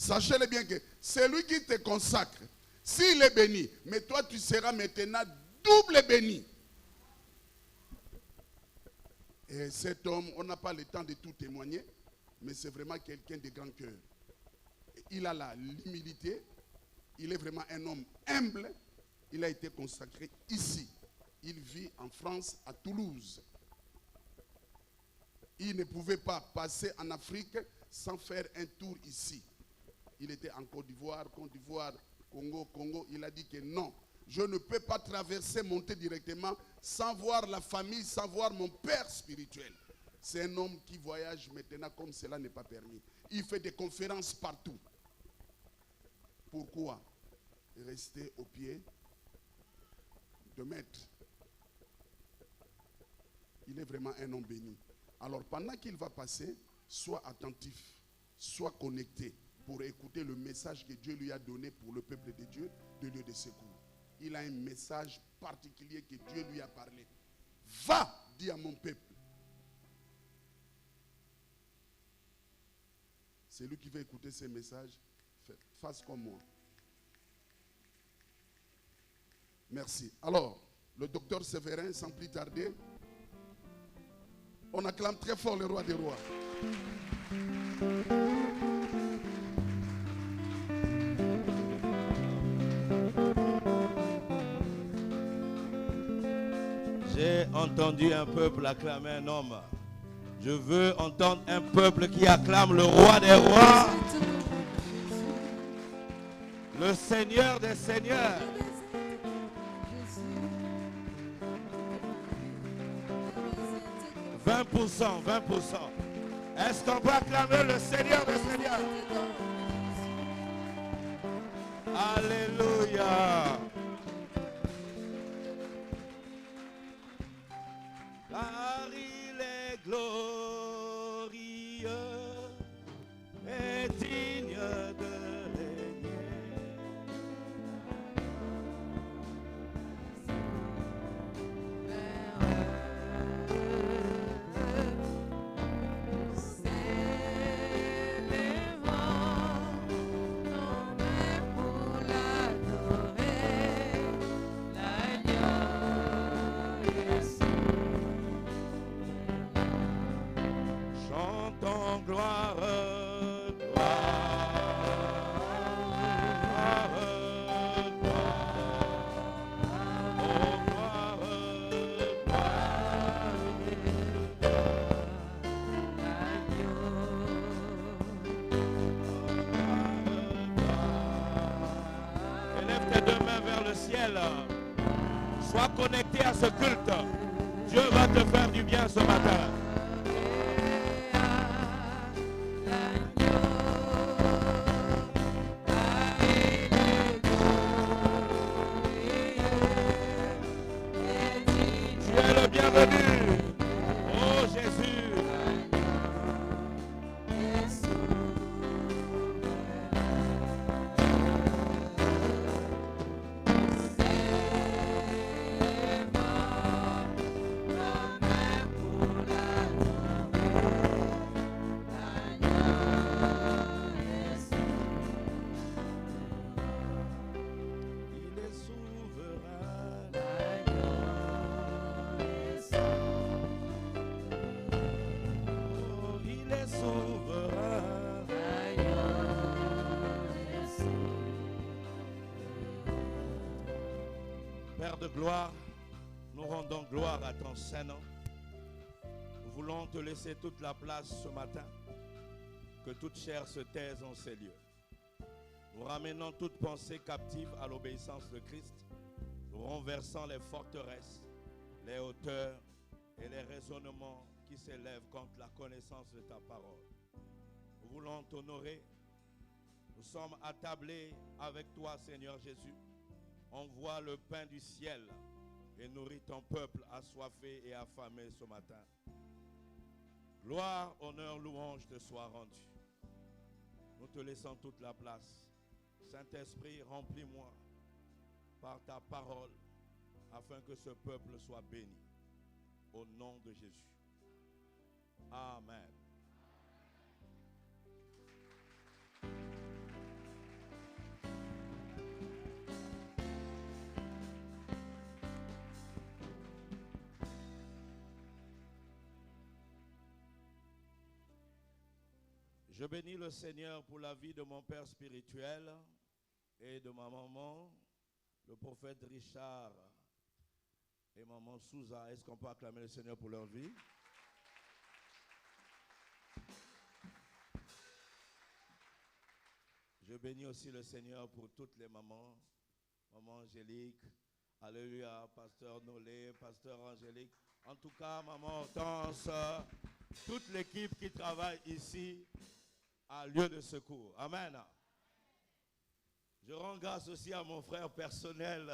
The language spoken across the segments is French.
Sachez-le bien que c'est lui qui te consacre. S'il est béni, mais toi tu seras maintenant double béni. Et cet homme, on n'a pas le temps de tout témoigner, mais c'est vraiment quelqu'un de grand cœur. Il a l'humilité, il est vraiment un homme humble. Il a été consacré ici. Il vit en France, à Toulouse. Il ne pouvait pas passer en Afrique sans faire un tour ici. Il était en Côte d'Ivoire, Congo. Il a dit que non, je ne peux pas traverser, monter directement sans voir la famille, sans voir mon père spirituel. C'est un homme qui voyage maintenant comme cela n'est pas permis. Il fait des conférences partout. Pourquoi rester au pied de maître? Il est vraiment un homme béni. Alors pendant qu'il va passer, sois attentif, sois connecté pour écouter le message que Dieu lui a donné pour le peuple de Dieu de lieu de secours. Il a un message particulier que Dieu lui a parlé. Va, dis à mon peuple. C'est lui qui va écouter ces messages. Fasse comme moi. Merci. Alors, le docteur Séverin, sans plus tarder, on acclame très fort le roi des rois. J'ai entendu un peuple acclamer un homme. Je veux entendre un peuple qui acclame le roi des rois, le Seigneur des seigneurs. « 20%, 20%. Est-ce qu'on peut acclamer le Seigneur des seigneurs? Alléluia. Car il est glorieux et digne de régner. Chantons gloire, élève tes deux mains vers le ciel. Sois connecté à ce culte. Dieu va te faire du bien ce matin. Tu es le bienvenu. Oh Jésus. Il est souverain. Oh, il est souverain. Père de gloire, nous rendons gloire à ton Saint-Nom. Nous voulons te laisser toute la place ce matin. Que toute chair se taise en ces lieux. Nous ramenons toute pensée captive à l'obéissance de Christ. Nous renversons les forteresses, les hauteurs et les raisonnements qui s'élèvent contre la connaissance de ta parole. Nous voulons t'honorer. Nous sommes attablés avec toi, Seigneur Jésus. Envoie le pain du ciel et nourris ton peuple assoiffé et affamé ce matin. Gloire, honneur, louange te soit rendue. Nous te laissons toute la place. Saint-Esprit, remplis-moi par ta parole afin que ce peuple soit béni. Au nom de Jésus. Amen. Je bénis le Seigneur pour la vie de mon père spirituel et de ma maman, le prophète Richard et maman Souza. Est-ce qu'on peut acclamer le Seigneur pour leur vie? Je bénis aussi le Seigneur pour toutes les mamans. Maman Angélique, alléluia, pasteur Nolé, pasteur Angélique. En tout cas, maman Hortense, toute l'équipe qui travaille ici à lieu de secours. Amen. Je rends grâce aussi à mon frère personnel,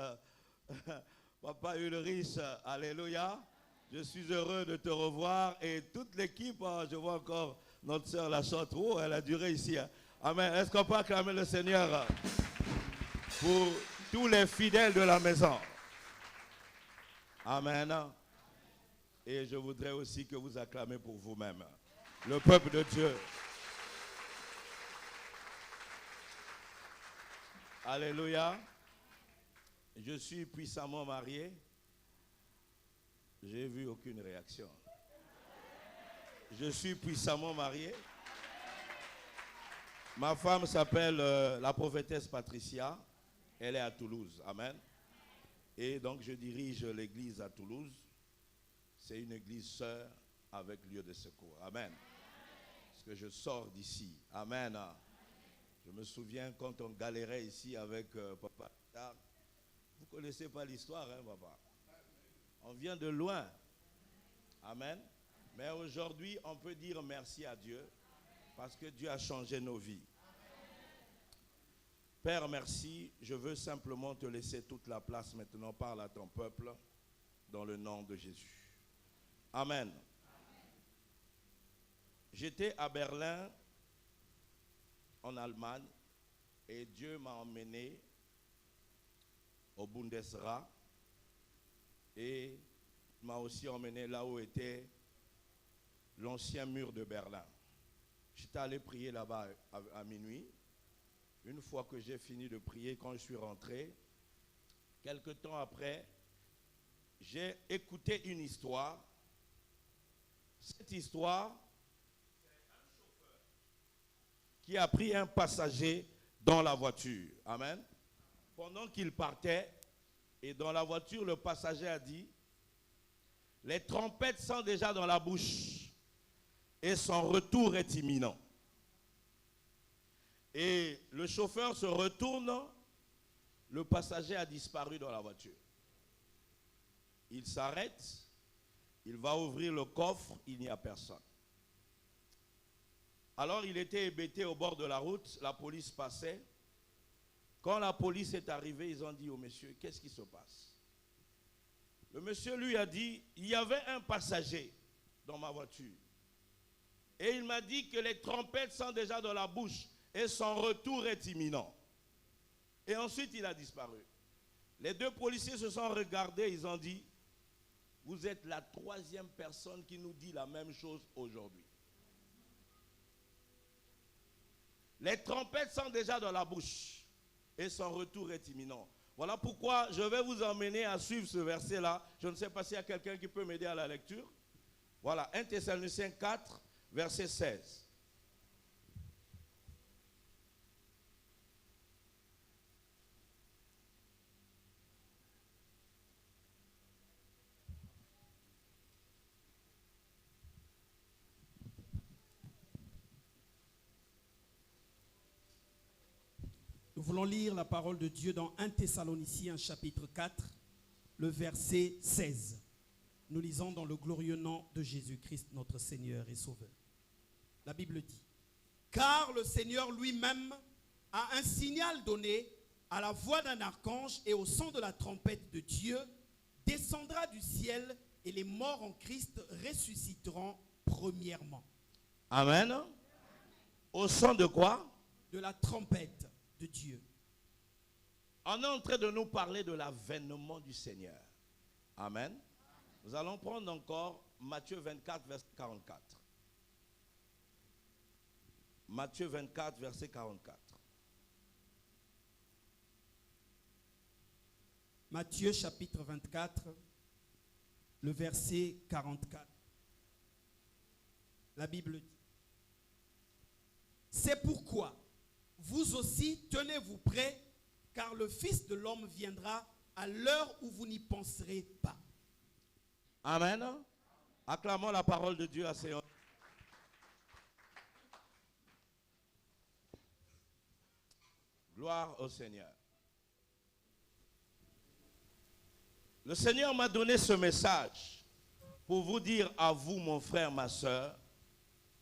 Papa Ulrich, alléluia. Je suis heureux de te revoir et toute l'équipe, je vois encore notre sœur la Chantereau, elle a duré ici. Amen. Est-ce qu'on peut acclamer le Seigneur pour tous les fidèles de la maison? Amen. Et je voudrais aussi que vous acclamez pour vous-même, le peuple de Dieu. Alléluia. Je suis puissamment marié. J'ai vu aucune réaction. Je suis puissamment marié. Ma femme s'appelle la prophétesse Patricia. Elle est à Toulouse. Amen. Et donc je dirige l'église à Toulouse. C'est une église sœur avec lieu de secours. Amen. Parce que je sors d'ici. Amen. Je me souviens quand on galérait ici avec papa. Vous ne connaissez pas l'histoire, hein, papa? On vient de loin. Amen. Mais aujourd'hui, on peut dire merci à Dieu parce que Dieu a changé nos vies. Père, merci. Je veux simplement te laisser toute la place maintenant. Parle à ton peuple dans le nom de Jésus. Amen. J'étais à Berlin, en Allemagne, et Dieu m'a emmené au Bundesrat et m'a aussi emmené là où était l'ancien mur de Berlin. J'étais allé prier là-bas à minuit. Une fois que j'ai fini de prier, quand je suis rentré, quelque temps après, j'ai écouté une histoire. Cette histoire, c'est un chauffeur qui a pris un passager dans la voiture. Amen. Pendant qu'il partait, et dans la voiture, le passager a dit, les trompettes sont déjà dans la bouche et son retour est imminent. Et le chauffeur se retourne, le passager a disparu dans la voiture. Il s'arrête, il va ouvrir le coffre, il n'y a personne. Alors il était hébété au bord de la route, la police passait. Quand la police est arrivée, ils ont dit au monsieur, qu'est-ce qui se passe? Le monsieur lui a dit, il y avait un passager dans ma voiture. Et il m'a dit que les trompettes sont déjà dans la bouche et son retour est imminent. Et ensuite il a disparu. Les deux policiers se sont regardés, ils ont dit, vous êtes la troisième personne qui nous dit la même chose aujourd'hui. Les trompettes sont déjà dans la bouche et son retour est imminent. Voilà pourquoi je vais vous emmener à suivre ce verset-là. Je ne sais pas s'il y a quelqu'un qui peut m'aider à la lecture. Voilà, 1 Thessaloniciens 4, verset 16. Nous voulons lire la parole de Dieu dans 1 Thessaloniciens chapitre 4, le verset 16. Nous lisons dans le glorieux nom de Jésus-Christ, notre Seigneur et Sauveur. La Bible dit, « Car le Seigneur lui-même a un signal donné à la voix d'un archange et au son de la trompette de Dieu, descendra du ciel et les morts en Christ ressusciteront premièrement. » Amen. Au son de quoi? De la trompette de Dieu. On est en train de nous parler de l'avènement du Seigneur. Amen. Nous allons prendre encore Matthieu 24, verset 44. Matthieu 24, verset 44. Matthieu chapitre 24, le verset 44. La Bible dit, C'est pourquoi vous aussi tenez-vous prêts, car le Fils de l'homme viendra à l'heure où vous n'y penserez pas. Amen. Acclamons la parole de Dieu à ses hommes. Gloire au Seigneur. Le Seigneur m'a donné ce message pour vous dire à vous, mon frère, ma soeur,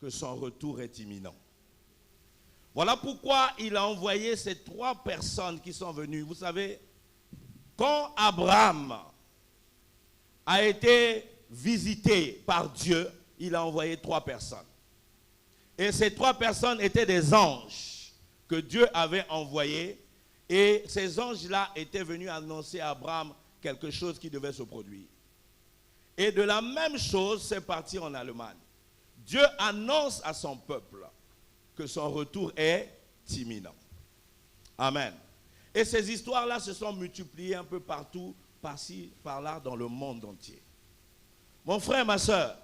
que son retour est imminent. Voilà pourquoi il a envoyé ces 3 personnes qui sont venues. Vous savez, quand Abraham a été visité par Dieu, il a envoyé 3 personnes. Et ces 3 personnes étaient des anges que Dieu avait envoyés. Et ces anges-là étaient venus annoncer à Abraham quelque chose qui devait se produire. Et de la même chose, c'est parti en Allemagne. Dieu annonce à son peuple que son retour est imminent. Amen. Et ces histoires-là se sont multipliées un peu partout, par-ci, par-là, dans le monde entier. Mon frère, ma soeur,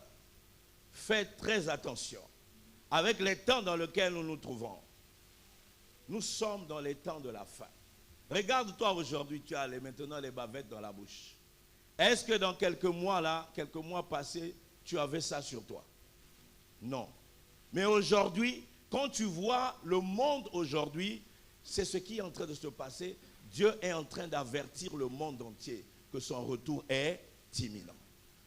faites très attention avec les temps dans lesquels nous nous trouvons. Nous sommes dans les temps de la fin. Regarde-toi aujourd'hui, tu as maintenant les bavettes dans la bouche. Est-ce que dans quelques mois là, quelques mois passés, tu avais ça sur toi? Non. Mais aujourd'hui, quand tu vois le monde aujourd'hui, c'est ce qui est en train de se passer. Dieu est en train d'avertir le monde entier que son retour est imminent.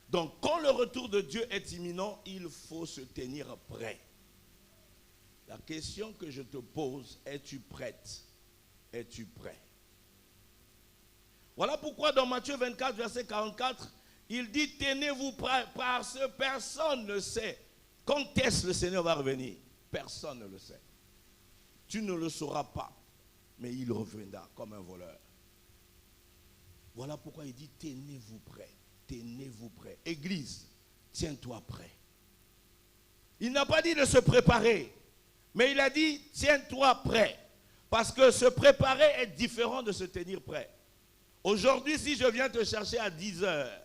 Donc, quand le retour de Dieu est imminent, il faut se tenir prêt. La question que je te pose, es-tu prête? Es-tu prêt? Voilà pourquoi dans Matthieu 24, verset 44, il dit, tenez-vous prêts, parce que personne ne sait quand est-ce que le Seigneur va revenir. Personne ne le sait. Tu ne le sauras pas, mais il reviendra comme un voleur. Voilà pourquoi il dit, tenez-vous prêts. Tenez-vous prêts. Église, tiens-toi prêt. Il n'a pas dit de se préparer, mais il a dit, tiens-toi prêt. Parce que se préparer est différent de se tenir prêt. Aujourd'hui, si je viens te chercher à 10 heures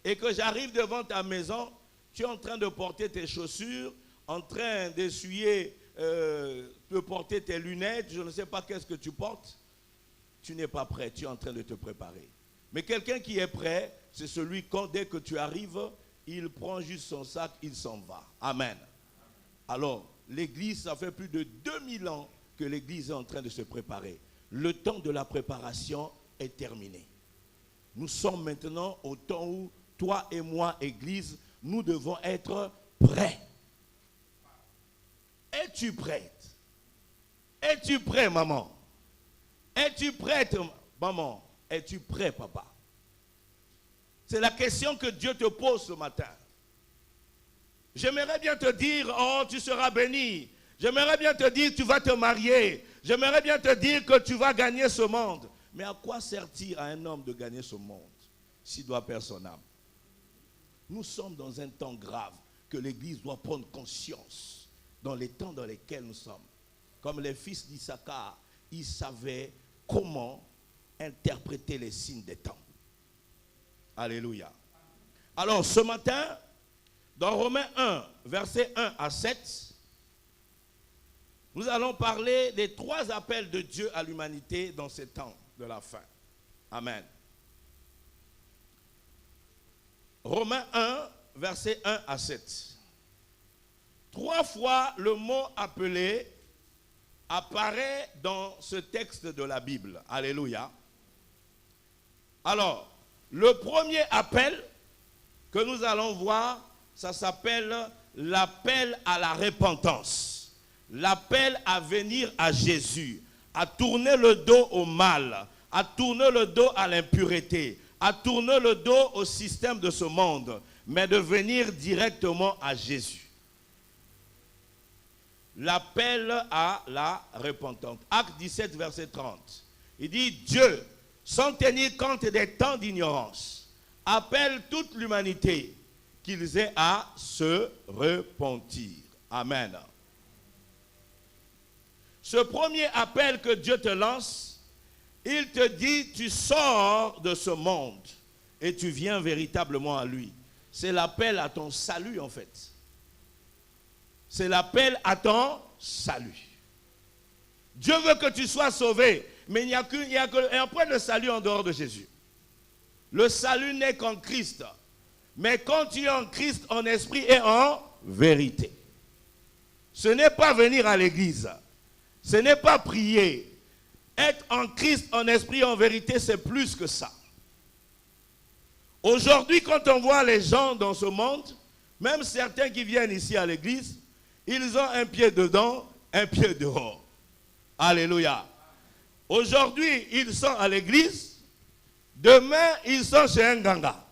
et que j'arrive devant ta maison, tu es en train de porter tes chaussures, en train d'essuyer, de porter tes lunettes, je ne sais pas qu'est-ce que tu portes, tu n'es pas prêt, tu es en train de te préparer. Mais quelqu'un qui est prêt, c'est celui quand dès que tu arrives, il prend juste son sac, il s'en va. Amen. Alors, l'église, ça fait plus de 2000 ans que l'église est en train de se préparer. Le temps de la préparation est terminé. Nous sommes maintenant au temps où toi et moi, église, nous devons être prêts. Es-tu prête? Es-tu prêt, maman? Es-tu prête, maman? Es-tu prêt, papa? C'est la question que Dieu te pose ce matin. J'aimerais bien te dire, oh, tu seras béni. J'aimerais bien te dire, tu vas te marier. J'aimerais bien te dire que tu vas gagner ce monde. Mais à quoi sert-il à un homme de gagner ce monde s'il doit perdre son âme? Nous sommes dans un temps grave que l'Église doit prendre conscience dans les temps dans lesquels nous sommes. Comme les fils d'Issachar, ils savaient comment interpréter les signes des temps. Alléluia. Alors ce matin, dans Romains 1, versets 1 à 7, nous allons parler des 3 appels de Dieu à l'humanité dans ces temps de la fin. Amen. Romains 1, versets 1 à 7. 3 fois le mot appelé apparaît dans ce texte de la Bible. Alléluia. Alors, le premier appel que nous allons voir, ça s'appelle l'appel à la repentance. L'appel à venir à Jésus, à tourner le dos au mal, à tourner le dos à l'impureté, à tourner le dos au système de ce monde, mais de venir directement à Jésus. L'appel à la repentance. Acte 17, verset 30. Il dit, Dieu, sans tenir compte des temps d'ignorance, appelle toute l'humanité qu'ils aient à se repentir. Amen. Ce premier appel que Dieu te lance, il te dit, tu sors de ce monde et tu viens véritablement à lui. C'est l'appel à ton salut en fait. C'est l'appel à ton salut. Dieu veut que tu sois sauvé, mais il n'y a qu'un point de salut en dehors de Jésus. Le salut n'est qu'en Christ. Mais quand tu es en Christ, en esprit et en vérité. Ce n'est pas venir à l'église. Ce n'est pas prier. Être en Christ, en esprit et en vérité, c'est plus que ça. Aujourd'hui, quand on voit les gens dans ce monde, même certains qui viennent ici à l'église, ils ont un pied dedans, un pied dehors. Alléluia. Aujourd'hui, ils sont à l'église. Demain, ils sont chez un ganga.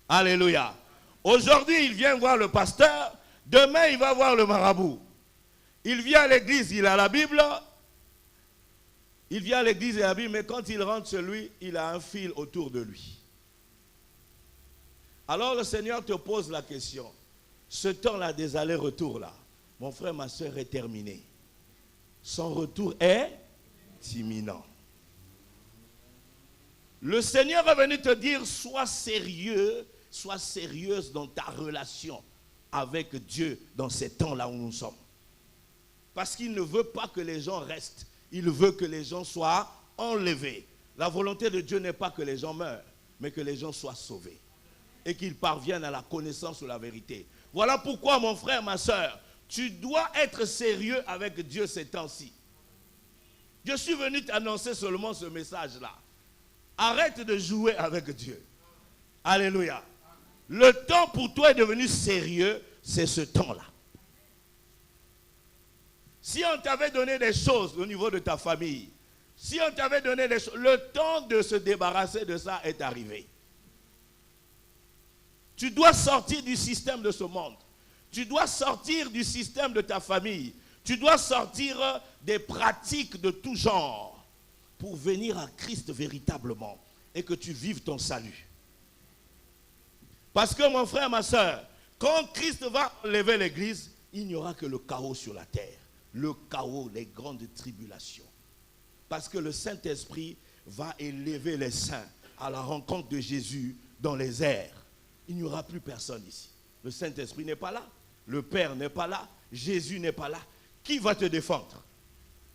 Alléluia. Aujourd'hui, il vient voir le pasteur. Demain, il va voir le marabout. Il vient à l'église, il a la Bible. Il vient à l'église et la Bible, mais quand il rentre chez lui, il a un fil autour de lui. Alors le Seigneur te pose la question. Ce temps-là des allers-retours là, mon frère, ma soeur, est terminé. Son retour est imminent. Le Seigneur est venu te dire, sois sérieux, sois sérieuse dans ta relation avec Dieu dans ces temps-là où nous sommes. Parce qu'il ne veut pas que les gens restent. Il veut que les gens soient enlevés. La volonté de Dieu n'est pas que les gens meurent, mais que les gens soient sauvés. Et qu'ils parviennent à la connaissance de la vérité. Voilà pourquoi, mon frère, ma soeur, tu dois être sérieux avec Dieu ces temps-ci. Je suis venu t'annoncer seulement ce message-là. Arrête de jouer avec Dieu. Alléluia. Le temps pour toi est devenu sérieux, c'est ce temps-là. Si on t'avait donné des choses au niveau de ta famille, si on t'avait donné des choses, le temps de se débarrasser de ça est arrivé. Tu dois sortir du système de ce monde. Tu dois sortir du système de ta famille. Tu dois sortir des pratiques de tout genre pour venir à Christ véritablement et que tu vives ton salut. Parce que mon frère, ma soeur, quand Christ va enlever l'église, il n'y aura que le chaos sur la terre. Le chaos, les grandes tribulations. Parce que le Saint-Esprit va élever les saints à la rencontre de Jésus dans les airs. Il n'y aura plus personne ici. Le Saint-Esprit n'est pas là. Le Père n'est pas là. Jésus n'est pas là. Qui va te défendre?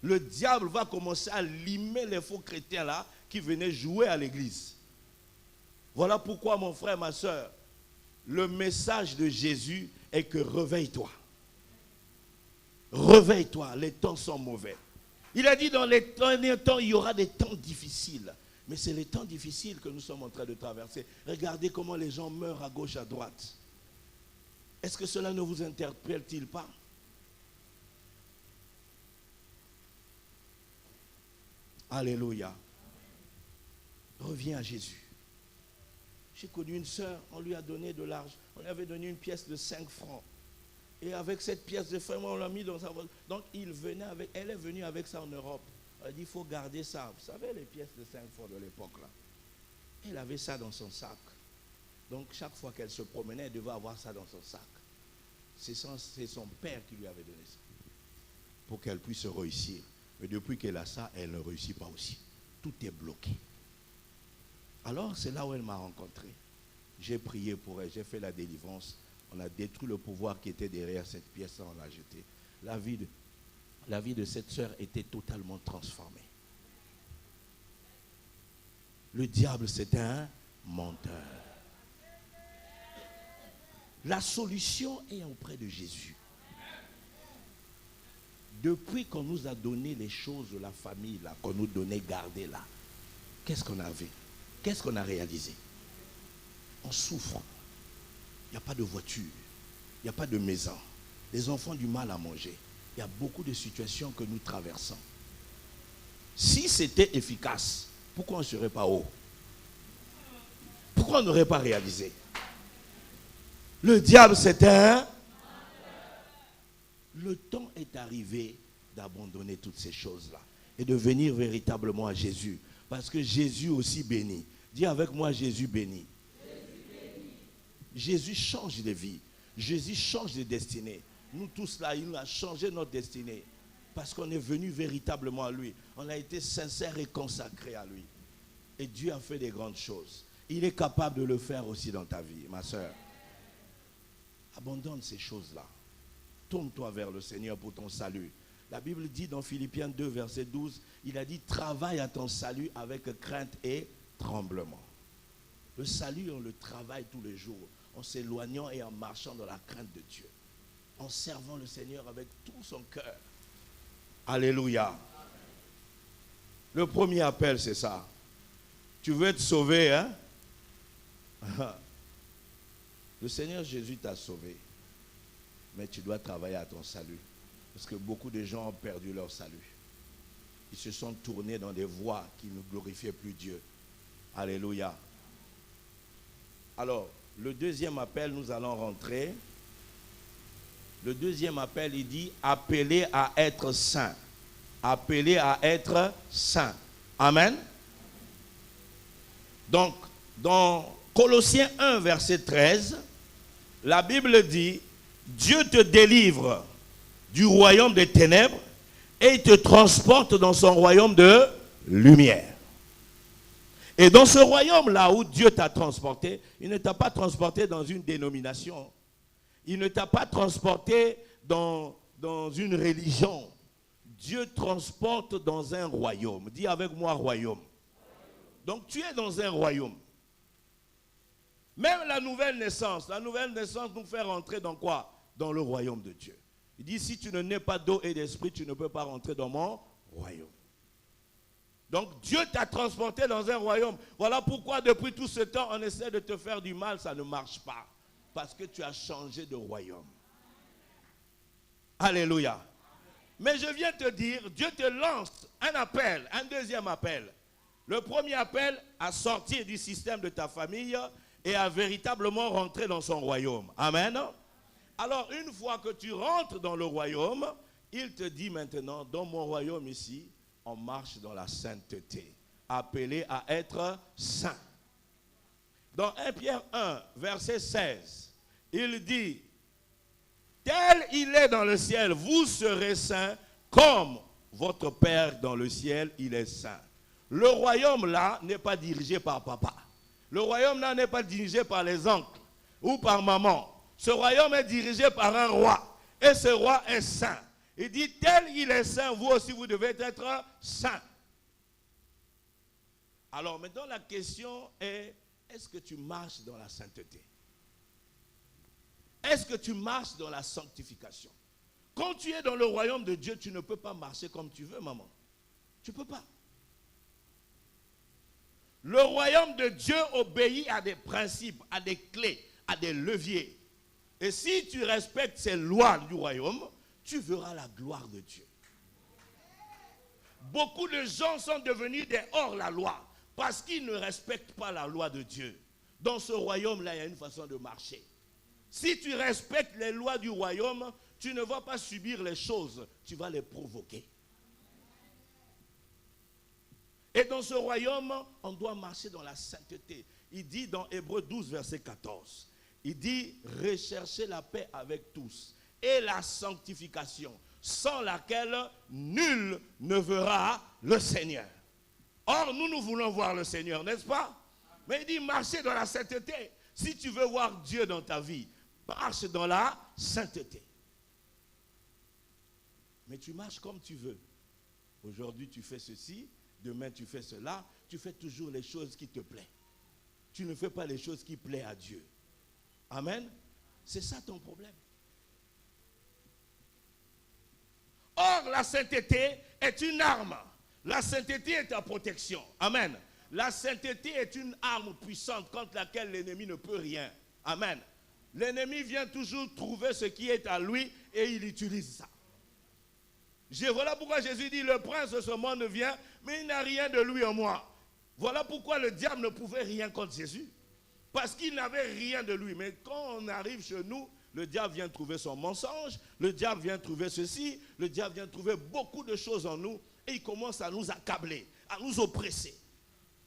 Le diable va commencer à limer les faux chrétiens là qui venaient jouer à l'église. Voilà pourquoi, mon frère, ma soeur, le message de Jésus est que réveille-toi. Réveille-toi, les temps sont mauvais. Il a dit dans les derniers temps, il y aura des temps difficiles. Mais c'est les temps difficiles que nous sommes en train de traverser. Regardez comment les gens meurent à gauche, à droite. Est-ce que cela ne vous interpelle-t-il pas? Alléluia. Reviens à Jésus. J'ai connu une sœur, on lui a donné de l'argent. On lui avait donné une pièce de 5 francs. Et avec cette pièce de francs, on l'a mis dans sa voiture. Donc elle est venue avec ça en Europe. Elle a dit, il faut garder ça. Vous savez, les pièces de 5 francs de l'époque là. Elle avait ça dans son sac. Donc chaque fois qu'elle se promenait, elle devait avoir ça dans son sac. C'est son père qui lui avait donné ça. Pour qu'elle puisse réussir. Mais depuis qu'elle a ça, elle ne réussit pas aussi. Tout est bloqué. Alors c'est là où elle m'a rencontré. J'ai prié pour elle, j'ai fait la délivrance. On a détruit le pouvoir qui était derrière cette pièce, on l'a jeté. La vie de cette sœur était totalement transformée. Le diable, c'est un menteur. La solution est auprès de Jésus. Depuis qu'on nous a donné les choses de la famille, là, qu'on nous donnait garder là, qu'est-ce qu'on a vu? Qu'est-ce qu'on a réalisé? On souffre. Il n'y a pas de voiture. Il n'y a pas de maison. Les enfants ont du mal à manger. Il y a beaucoup de situations que nous traversons. Si c'était efficace, pourquoi on ne serait pas haut? Pourquoi on n'aurait pas réalisé? Le diable, c'est un... Le temps est arrivé d'abandonner toutes ces choses-là et de venir véritablement à Jésus. Parce que Jésus aussi bénit. Dis avec moi, Jésus bénit. Jésus change de vie. Jésus change de destinée. Nous tous là, il a changé notre destinée. Parce qu'on est venu véritablement à lui. On a été sincère et consacré à lui. Et Dieu a fait des grandes choses. Il est capable de le faire aussi dans ta vie, ma soeur. Abandonne ces choses-là. tourne-toi vers le Seigneur pour ton salut. La Bible dit dans Philippiens 2, verset 12, il a dit, travaille à ton salut avec crainte et tremblement. Le salut, on le travaille tous les jours, en s'éloignant et en marchant dans la crainte de Dieu, en servant le Seigneur avec tout son cœur. Alléluia. Le premier appel, c'est ça. Tu veux être sauvé, hein? Le Seigneur Jésus t'a sauvé, mais tu dois travailler à ton salut. Parce que beaucoup de gens ont perdu leur salut. Ils se sont tournés dans des voies qui ne glorifiaient plus Dieu. Alléluia. Alors, le deuxième appel, nous allons rentrer. Le deuxième appel, il dit, appelez à être saints. Appelez à être saints. Amen. Donc, dans Colossiens 1, verset 13, la Bible dit, Dieu te délivre du royaume des ténèbres et il te transporte dans son royaume de lumière. Et dans ce royaume-là où Dieu t'a transporté, il ne t'a pas transporté dans une dénomination. Il ne t'a pas transporté dans une religion. Dieu transporte dans un royaume. Dis avec moi royaume. Donc tu es dans un royaume. Même la nouvelle naissance nous fait rentrer dans quoi? Dans le royaume de Dieu. Il dit, si tu ne nais pas d'eau et d'esprit, tu ne peux pas rentrer dans mon royaume. Donc Dieu t'a transporté dans un royaume. Voilà pourquoi depuis tout ce temps, on essaie de te faire du mal, ça ne marche pas. Parce que tu as changé de royaume. Alléluia. Mais je viens te dire, Dieu te lance un appel, un deuxième appel. Le premier appel à sortir du système de ta famille et à véritablement rentrer dans son royaume. Amen. Alors, une fois que tu rentres dans le royaume, il te dit maintenant, dans mon royaume ici, on marche dans la sainteté. Appelé à être saint. Dans 1 Pierre 1, verset 16, il dit, tel il est dans le ciel, vous serez saints comme votre Père dans le ciel, il est saint. Le royaume là n'est pas dirigé par papa. Le royaume là n'est pas dirigé par les oncles ou par maman. Ce royaume est dirigé par un roi. Et ce roi est saint. Il dit, tel il est saint, vous aussi vous devez être saint. Alors maintenant la question est, est-ce que tu marches dans la sainteté? Est-ce que tu marches dans la sanctification? Quand tu es dans le royaume de Dieu, tu ne peux pas marcher comme tu veux, maman. Tu ne peux pas. Le royaume de Dieu obéit à des principes, à des clés, à des leviers. Et si tu respectes ces lois du royaume, tu verras la gloire de Dieu. Beaucoup de gens sont devenus des hors-la-loi parce qu'ils ne respectent pas la loi de Dieu. Dans ce royaume-là, il y a une façon de marcher. Si tu respectes les lois du royaume, tu ne vas pas subir les choses, tu vas les provoquer. Et dans ce royaume, on doit marcher dans la sainteté. Il dit dans Hébreux 12, verset 14, il dit, recherchez la paix avec tous et la sanctification, sans laquelle nul ne verra le Seigneur. Or, nous voulons voir le Seigneur, n'est-ce pas? Mais il dit, marchez dans la sainteté. Si tu veux voir Dieu dans ta vie, marche dans la sainteté. Mais tu marches comme tu veux. Aujourd'hui, tu fais ceci, demain, tu fais cela. Tu fais toujours les choses qui te plaisent. Tu ne fais pas les choses qui plaisent à Dieu. Amen. C'est ça ton problème. Or, la sainteté est une arme. La sainteté est ta protection. Amen. La sainteté est une arme puissante contre laquelle l'ennemi ne peut rien. Amen. L'ennemi vient toujours trouver ce qui est à lui et il utilise ça. Voilà pourquoi Jésus dit, le prince de ce monde vient, mais il n'a rien de lui en moi. Voilà pourquoi le diable ne pouvait rien contre Jésus. Parce qu'il n'avait rien de lui. Mais quand on arrive chez nous, le diable vient trouver son mensonge, le diable vient trouver ceci, le diable vient trouver beaucoup de choses en nous et il commence à nous accabler, à nous oppresser.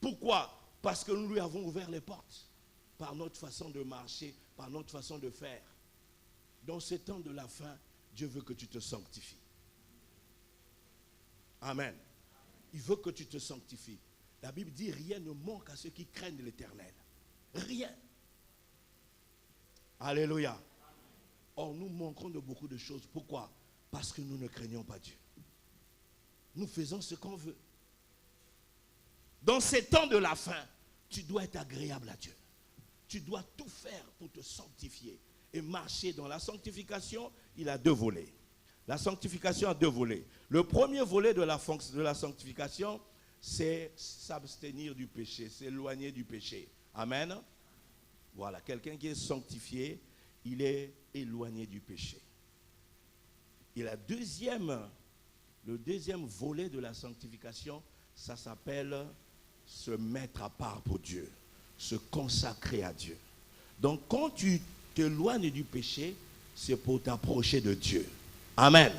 Pourquoi? Parce que nous lui avons ouvert les portes par notre façon de marcher, par notre façon de faire. Dans ces temps de la fin, Dieu veut que tu te sanctifies. Amen. Il veut que tu te sanctifies. La Bible dit, rien ne manque à ceux qui craignent l'Éternel. Rien. Alléluia. Or, nous manquons de beaucoup de choses. Pourquoi? Parce que nous ne craignons pas Dieu. Nous faisons ce qu'on veut. Dans ces temps de la fin, tu dois être agréable à Dieu. Tu dois tout faire pour te sanctifier et marcher dans la sanctification. Il a deux volets. La sanctification a deux volets. Le premier volet de la sanctification, c'est s'abstenir du péché, s'éloigner du péché. Amen. Voilà, quelqu'un qui est sanctifié, il est éloigné du péché. Et le deuxième volet de la sanctification, ça s'appelle se mettre à part pour Dieu, se consacrer à Dieu. Donc quand tu t'éloignes du péché, c'est pour t'approcher de Dieu. Amen.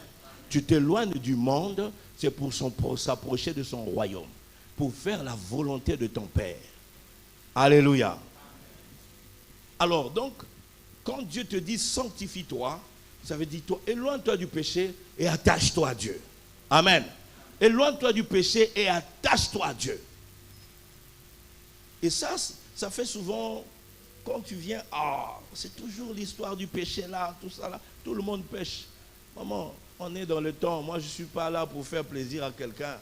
Tu t'éloignes du monde, c'est pour s'approcher de son royaume, pour faire la volonté de ton Père. Alléluia. Alors donc, quand Dieu te dit sanctifie-toi, ça veut dire toi, éloigne-toi du péché et attache-toi à Dieu. Amen. Éloigne-toi du péché et attache-toi à Dieu. Et ça fait souvent, quand tu viens, c'est toujours l'histoire du péché là, tout ça là, tout le monde pêche. Maman, on est dans le temps, moi je ne suis pas là pour faire plaisir à quelqu'un.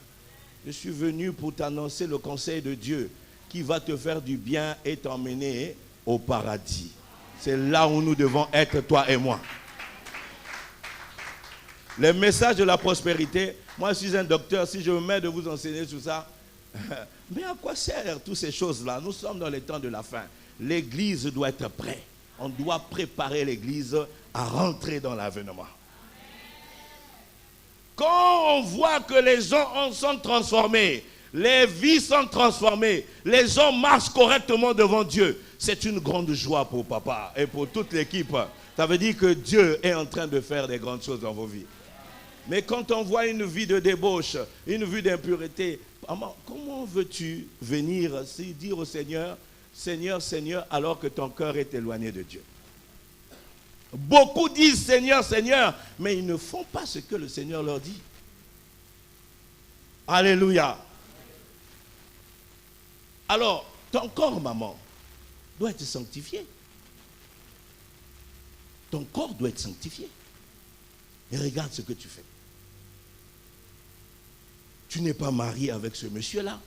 Je suis venu pour t'annoncer le conseil de Dieu qui va te faire du bien et t'emmener au paradis. C'est là où nous devons être, toi et moi. Les messages de la prospérité, moi je suis un docteur, si je me mets de vous enseigner sur ça, mais à quoi servent toutes ces choses-là? Nous sommes dans les temps de la fin. L'église doit être prête. On doit préparer l'église à rentrer dans l'avènement. Quand on voit que les gens sont transformés, les vies sont transformées, les gens marchent correctement devant Dieu, c'est une grande joie pour papa et pour toute l'équipe. Ça veut dire que Dieu est en train de faire des grandes choses dans vos vies. Mais quand on voit une vie de débauche, une vie d'impureté, comment veux-tu venir dire au Seigneur, Seigneur, Seigneur, alors que ton cœur est éloigné de Dieu? Beaucoup disent Seigneur, Seigneur, mais ils ne font pas ce que le Seigneur leur dit. Alléluia. Alors, ton corps, maman, doit être sanctifié. Ton corps doit être sanctifié. Et regarde ce que tu fais. Tu n'es pas marié avec ce monsieur-là.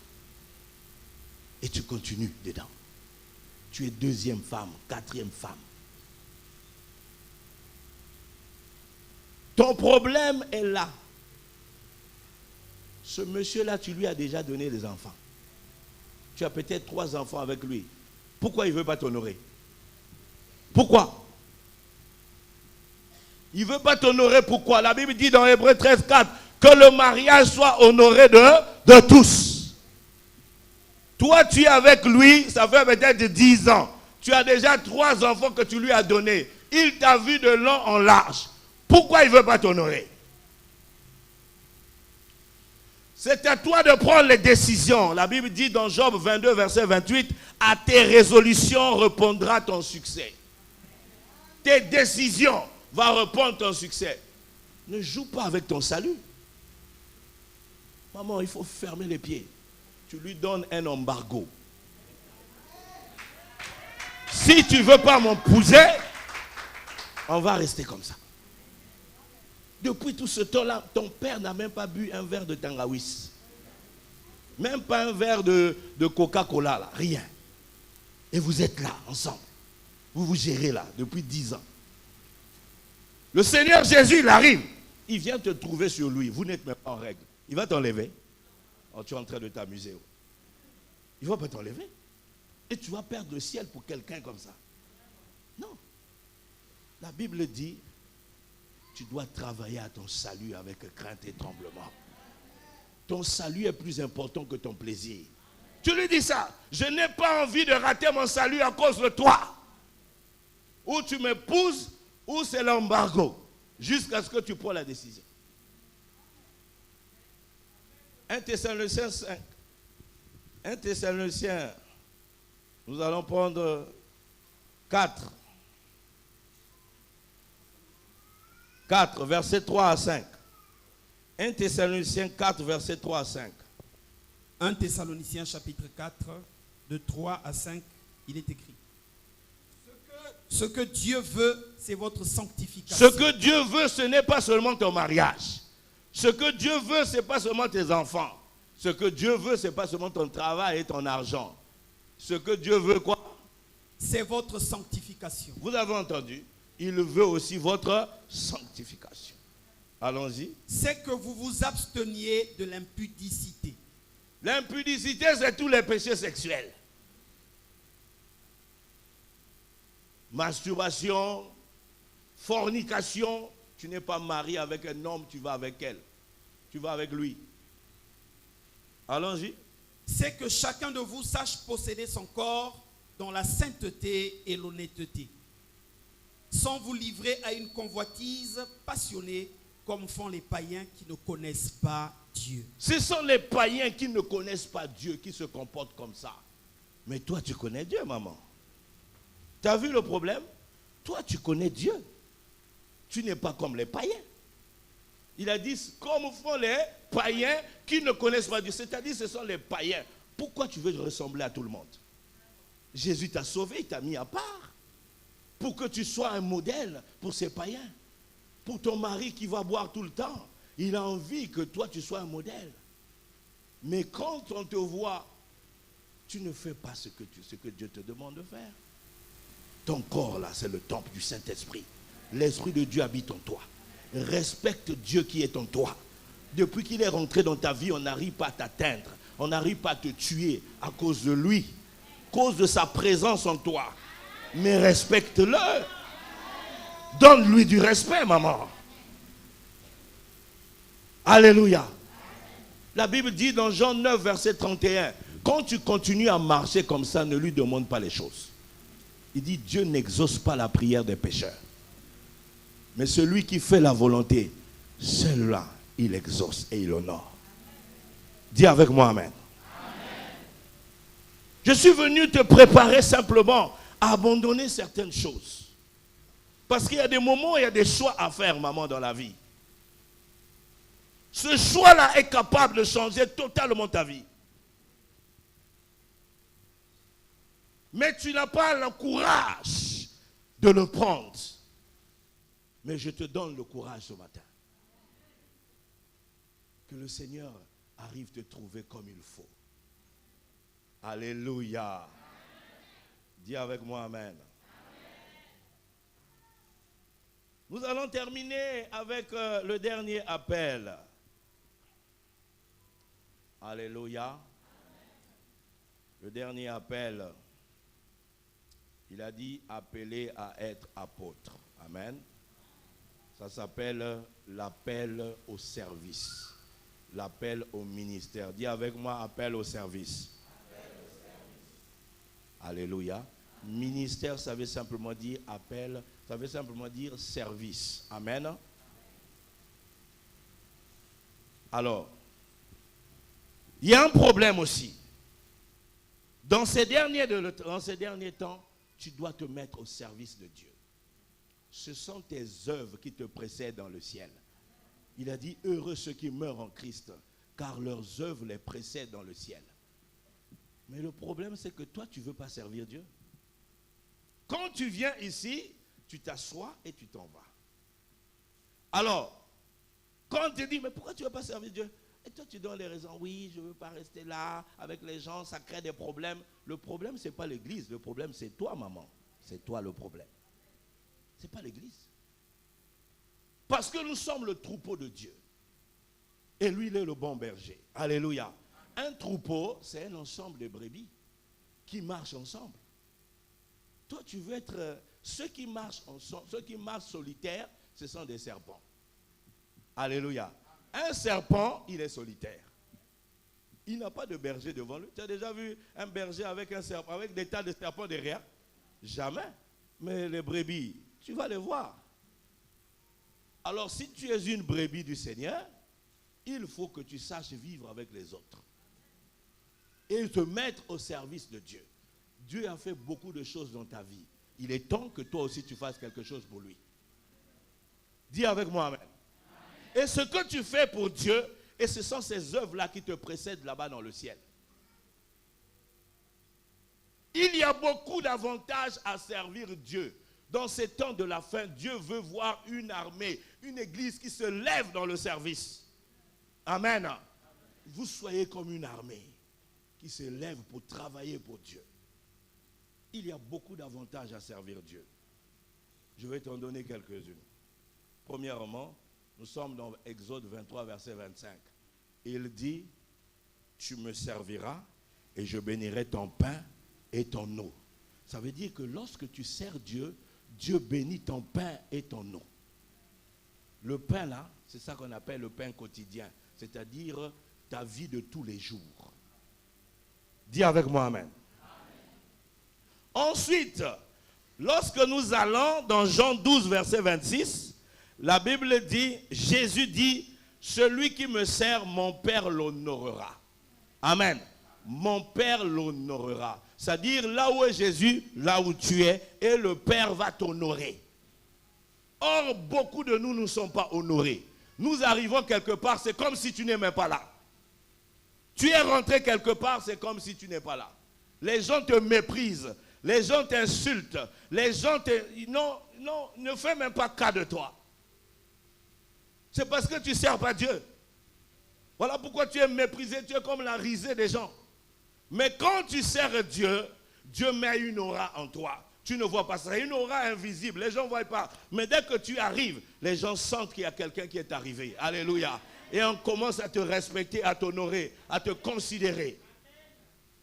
Et tu continues dedans. Tu es deuxième femme, quatrième femme. Ton problème est là. Ce monsieur-là, tu lui as déjà donné les enfants. Tu as peut-être 3 enfants avec lui. Pourquoi il ne veut pas t'honorer? Pourquoi? Il ne veut pas t'honorer, pourquoi? La Bible dit dans Hébreux 13, 4 que le mariage soit honoré de tous. Toi, tu es avec lui, ça fait peut-être 10 ans. Tu as déjà 3 enfants que tu lui as donnés. Il t'a vu de long en large. Pourquoi il ne veut pas t'honorer? C'est à toi de prendre les décisions. La Bible dit dans Job 22, verset 28, à tes résolutions répondra ton succès. Tes décisions vont répondre ton succès. Ne joue pas avec ton salut. Maman, il faut fermer les pieds. Tu lui donnes un embargo. Si tu ne veux pas m'épouser, on va rester comme ça. Depuis tout ce temps-là, ton père n'a même pas bu un verre de Tangawiz. Même pas un verre de Coca-Cola, là. Rien. Et vous êtes là, ensemble. Vous vous gérez là, depuis 10 ans. Le Seigneur Jésus, il arrive. Il vient te trouver sur lui. Vous n'êtes même pas en règle. Il va t'enlever. Oh, tu es en train de t'amuser. Il ne va pas t'enlever. Et tu vas perdre le ciel pour quelqu'un comme ça. Non. La Bible dit, tu dois travailler à ton salut avec crainte et tremblement. Ton salut est plus important que ton plaisir. Tu lui dis ça. Je n'ai pas envie de rater mon salut à cause de toi. Ou tu m'épouses, ou c'est l'embargo. Jusqu'à ce que tu prennes la décision. 1 Thessaloniciens 5. 1 Thessaloniciens, nous allons prendre 4. 4, versets 3 à 5. 1 Thessaloniciens 4, versets 3 à 5. 1 Thessaloniciens chapitre 4, de 3 à 5, il est écrit. Ce que Dieu veut, c'est votre sanctification. Ce que Dieu veut, ce n'est pas seulement ton mariage. Ce que Dieu veut, ce n'est pas seulement tes enfants. Ce que Dieu veut, ce n'est pas seulement ton travail et ton argent. Ce que Dieu veut, quoi? C'est votre sanctification. Vous avez entendu? Il veut aussi votre sanctification. Allons-y. C'est que vous vous absteniez de l'impudicité. L'impudicité, c'est tous les péchés sexuels. Masturbation, fornication. Tu n'es pas marié avec un homme, tu vas avec elle. Tu vas avec lui. Allons-y. C'est que chacun de vous sache posséder son corps dans la sainteté et l'honnêteté, sans vous livrer à une convoitise passionnée comme font les païens qui ne connaissent pas Dieu. Ce sont les païens qui ne connaissent pas Dieu qui se comportent comme ça. Mais toi, tu connais Dieu, maman. Tu as vu le problème? Toi, tu connais Dieu. Tu n'es pas comme les païens. Il a dit, comme font les païens qui ne connaissent pas Dieu. C'est-à-dire, ce sont les païens. Pourquoi tu veux ressembler à tout le monde? Jésus t'a sauvé, il t'a mis à part. Pour que tu sois un modèle pour ces païens. Pour ton mari qui va boire tout le temps. Il a envie que toi, tu sois un modèle. Mais quand on te voit, tu ne fais pas ce que Dieu te demande de faire. Ton corps, là, c'est le temple du Saint-Esprit. L'Esprit de Dieu habite en toi. Respecte Dieu qui est en toi. Depuis qu'il est rentré dans ta vie, on n'arrive pas à t'atteindre. On n'arrive pas à te tuer à cause de lui. À cause de sa présence en toi. Mais respecte-le. Donne-lui du respect, maman. Alléluia. La Bible dit dans Jean 9, verset 31, quand tu continues à marcher comme ça, ne lui demande pas les choses. Il dit, Dieu n'exauce pas la prière des pécheurs. Mais celui qui fait la volonté, celui-là, il exauce et il honore. Dis avec moi, amen. Amen. Je suis venu te préparer simplement à abandonner certaines choses. Parce qu'il y a des moments où il y a des choix à faire, maman, dans la vie. Ce choix-là est capable de changer totalement ta vie. Mais tu n'as pas le courage de le prendre. Mais je te donne le courage ce matin. Que le Seigneur arrive te trouver comme il faut. Alléluia. Dis avec moi amen. Nous allons terminer avec le dernier appel. Alléluia. Le dernier appel. Il a dit appeler à être apôtre. Amen. Ça s'appelle l'appel au service. L'appel au ministère. Dis avec moi appel au service. Appel au service. Alléluia. Ministère, ça veut simplement dire appel. Ça veut simplement dire service. Amen. Alors, il y a un problème aussi. Dans ces derniers temps, tu dois te mettre au service de Dieu. Ce sont tes œuvres qui te précèdent dans le ciel. Il a dit, heureux ceux qui meurent en Christ, car leurs œuvres les précèdent dans le ciel. Mais le problème, c'est que toi, tu ne veux pas servir Dieu. Quand tu viens ici, tu t'assois et tu t'en vas. Alors, quand on te dit, mais pourquoi tu ne veux pas servir Dieu? Et toi, tu donnes les raisons. Oui, je ne veux pas rester là avec les gens, ça crée des problèmes. Le problème, ce n'est pas l'église. Le problème, c'est toi, maman. C'est toi le problème. Ce n'est pas l'église. Parce que nous sommes le troupeau de Dieu. Et lui, il est le bon berger. Alléluia. Un troupeau, c'est un ensemble de brebis qui marchent ensemble. Toi, tu veux être... Ceux qui marchent ensemble, ceux qui marchent solitaires, ce sont des serpents. Alléluia. Un serpent, il est solitaire. Il n'a pas de berger devant lui. Tu as déjà vu un berger avec un serpent, avec des tas de serpents derrière? Jamais. Mais les brebis, tu vas les voir. Alors, si tu es une brebis du Seigneur, il faut que tu saches vivre avec les autres. Et te mettre au service de Dieu. Dieu a fait beaucoup de choses dans ta vie. Il est temps que toi aussi tu fasses quelque chose pour lui. Dis avec moi amen. Et ce que tu fais pour Dieu, et ce sont ces œuvres-là qui te précèdent là-bas dans le ciel. Il y a beaucoup d'avantages à servir Dieu. Dans ces temps de la fin, Dieu veut voir une armée, une église qui se lève dans le service. Amen. Vous soyez comme une armée qui se lève pour travailler pour Dieu. Il y a beaucoup d'avantages à servir Dieu. Je vais t'en donner quelques-unes. Premièrement, nous sommes dans Exode 23, verset 25. Il dit, tu me serviras et je bénirai ton pain et ton eau. Ça veut dire que lorsque tu sers Dieu, Dieu bénit ton pain et ton eau. Le pain là, c'est ça qu'on appelle le pain quotidien, c'est-à-dire ta vie de tous les jours. Dis avec moi amen. Ensuite, lorsque nous allons dans Jean 12, verset 26, la Bible dit, Jésus dit, celui qui me sert, mon Père l'honorera. Amen. Mon Père l'honorera. C'est-à-dire, là où est Jésus, là où tu es, et le Père va t'honorer. Or, beaucoup de nous ne sommes pas honorés. Nous arrivons quelque part, c'est comme si tu n'es même pas là. Tu es rentré quelque part, c'est comme si tu n'es pas là. Les gens te méprisent, les gens t'insultent, les gens te... Non, ne fais même pas cas de toi. C'est parce que tu ne sers pas Dieu. Voilà pourquoi tu es méprisé, tu es comme la risée des gens. Mais quand tu sers Dieu, Dieu met une aura en toi. Tu ne vois pas ça, une aura invisible, les gens ne voient pas. Mais dès que tu arrives, les gens sentent qu'il y a quelqu'un qui est arrivé. Alléluia. Et on commence à te respecter, à t'honorer, à te considérer.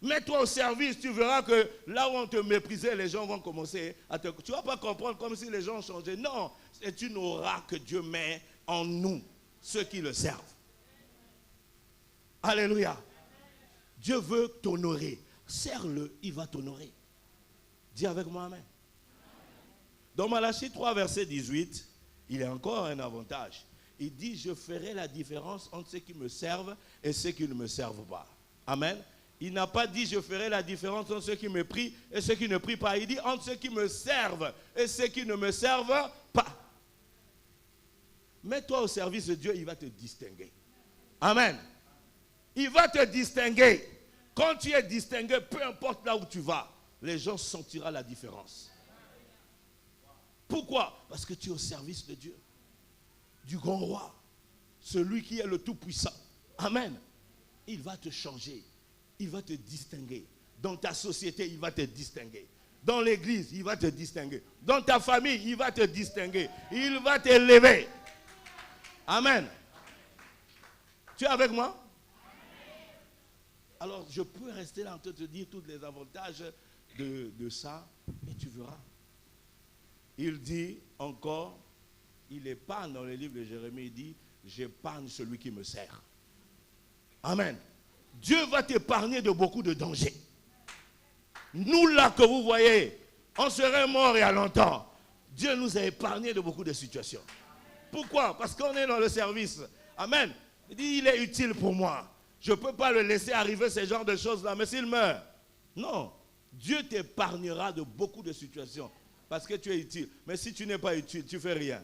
Mets-toi au service, tu verras que là où on te méprisait, les gens vont commencer à te... Tu ne vas pas comprendre comme si les gens ont changé. Non, c'est une aura que Dieu met en nous, ceux qui le servent. Alléluia. Dieu veut t'honorer. Sers-le, il va t'honorer. Dis avec moi amen. Dans Malachie 3, verset 18, il y a encore un avantage. Il dit, je ferai la différence entre ceux qui me servent et ceux qui ne me servent pas. Amen. Il n'a pas dit, je ferai la différence entre ceux qui me prient et ceux qui ne prient pas. Il dit, entre ceux qui me servent et ceux qui ne me servent pas. Mets-toi au service de Dieu, il va te distinguer. Amen. Il va te distinguer. Quand tu es distingué, peu importe là où tu vas, les gens sentiront la différence. Pourquoi? Parce que tu es au service de Dieu, du grand roi, celui qui est le Tout-Puissant. Amen. Il va te changer, il va te distinguer. Dans ta société, il va te distinguer. Dans l'église, il va te distinguer. Dans ta famille, il va te distinguer. Il va t'élever. Amen. Tu es avec moi? Alors, je peux rester là en train de te dire tous les avantages de ça, et tu verras. Il dit encore, il épargne dans le livre de Jérémie, il dit, j'épargne celui qui me sert. Amen. Dieu va t'épargner de beaucoup de dangers. Nous là que vous voyez, on serait mort il y a longtemps. Dieu nous a épargné de beaucoup de situations. Pourquoi? Parce qu'on est dans le service. Amen. Il dit, il est utile pour moi. Je ne peux pas le laisser arriver ce genre de choses-là, mais s'il meurt. Non. Dieu t'épargnera de beaucoup de situations parce que tu es utile. Mais si tu n'es pas utile, tu ne fais rien.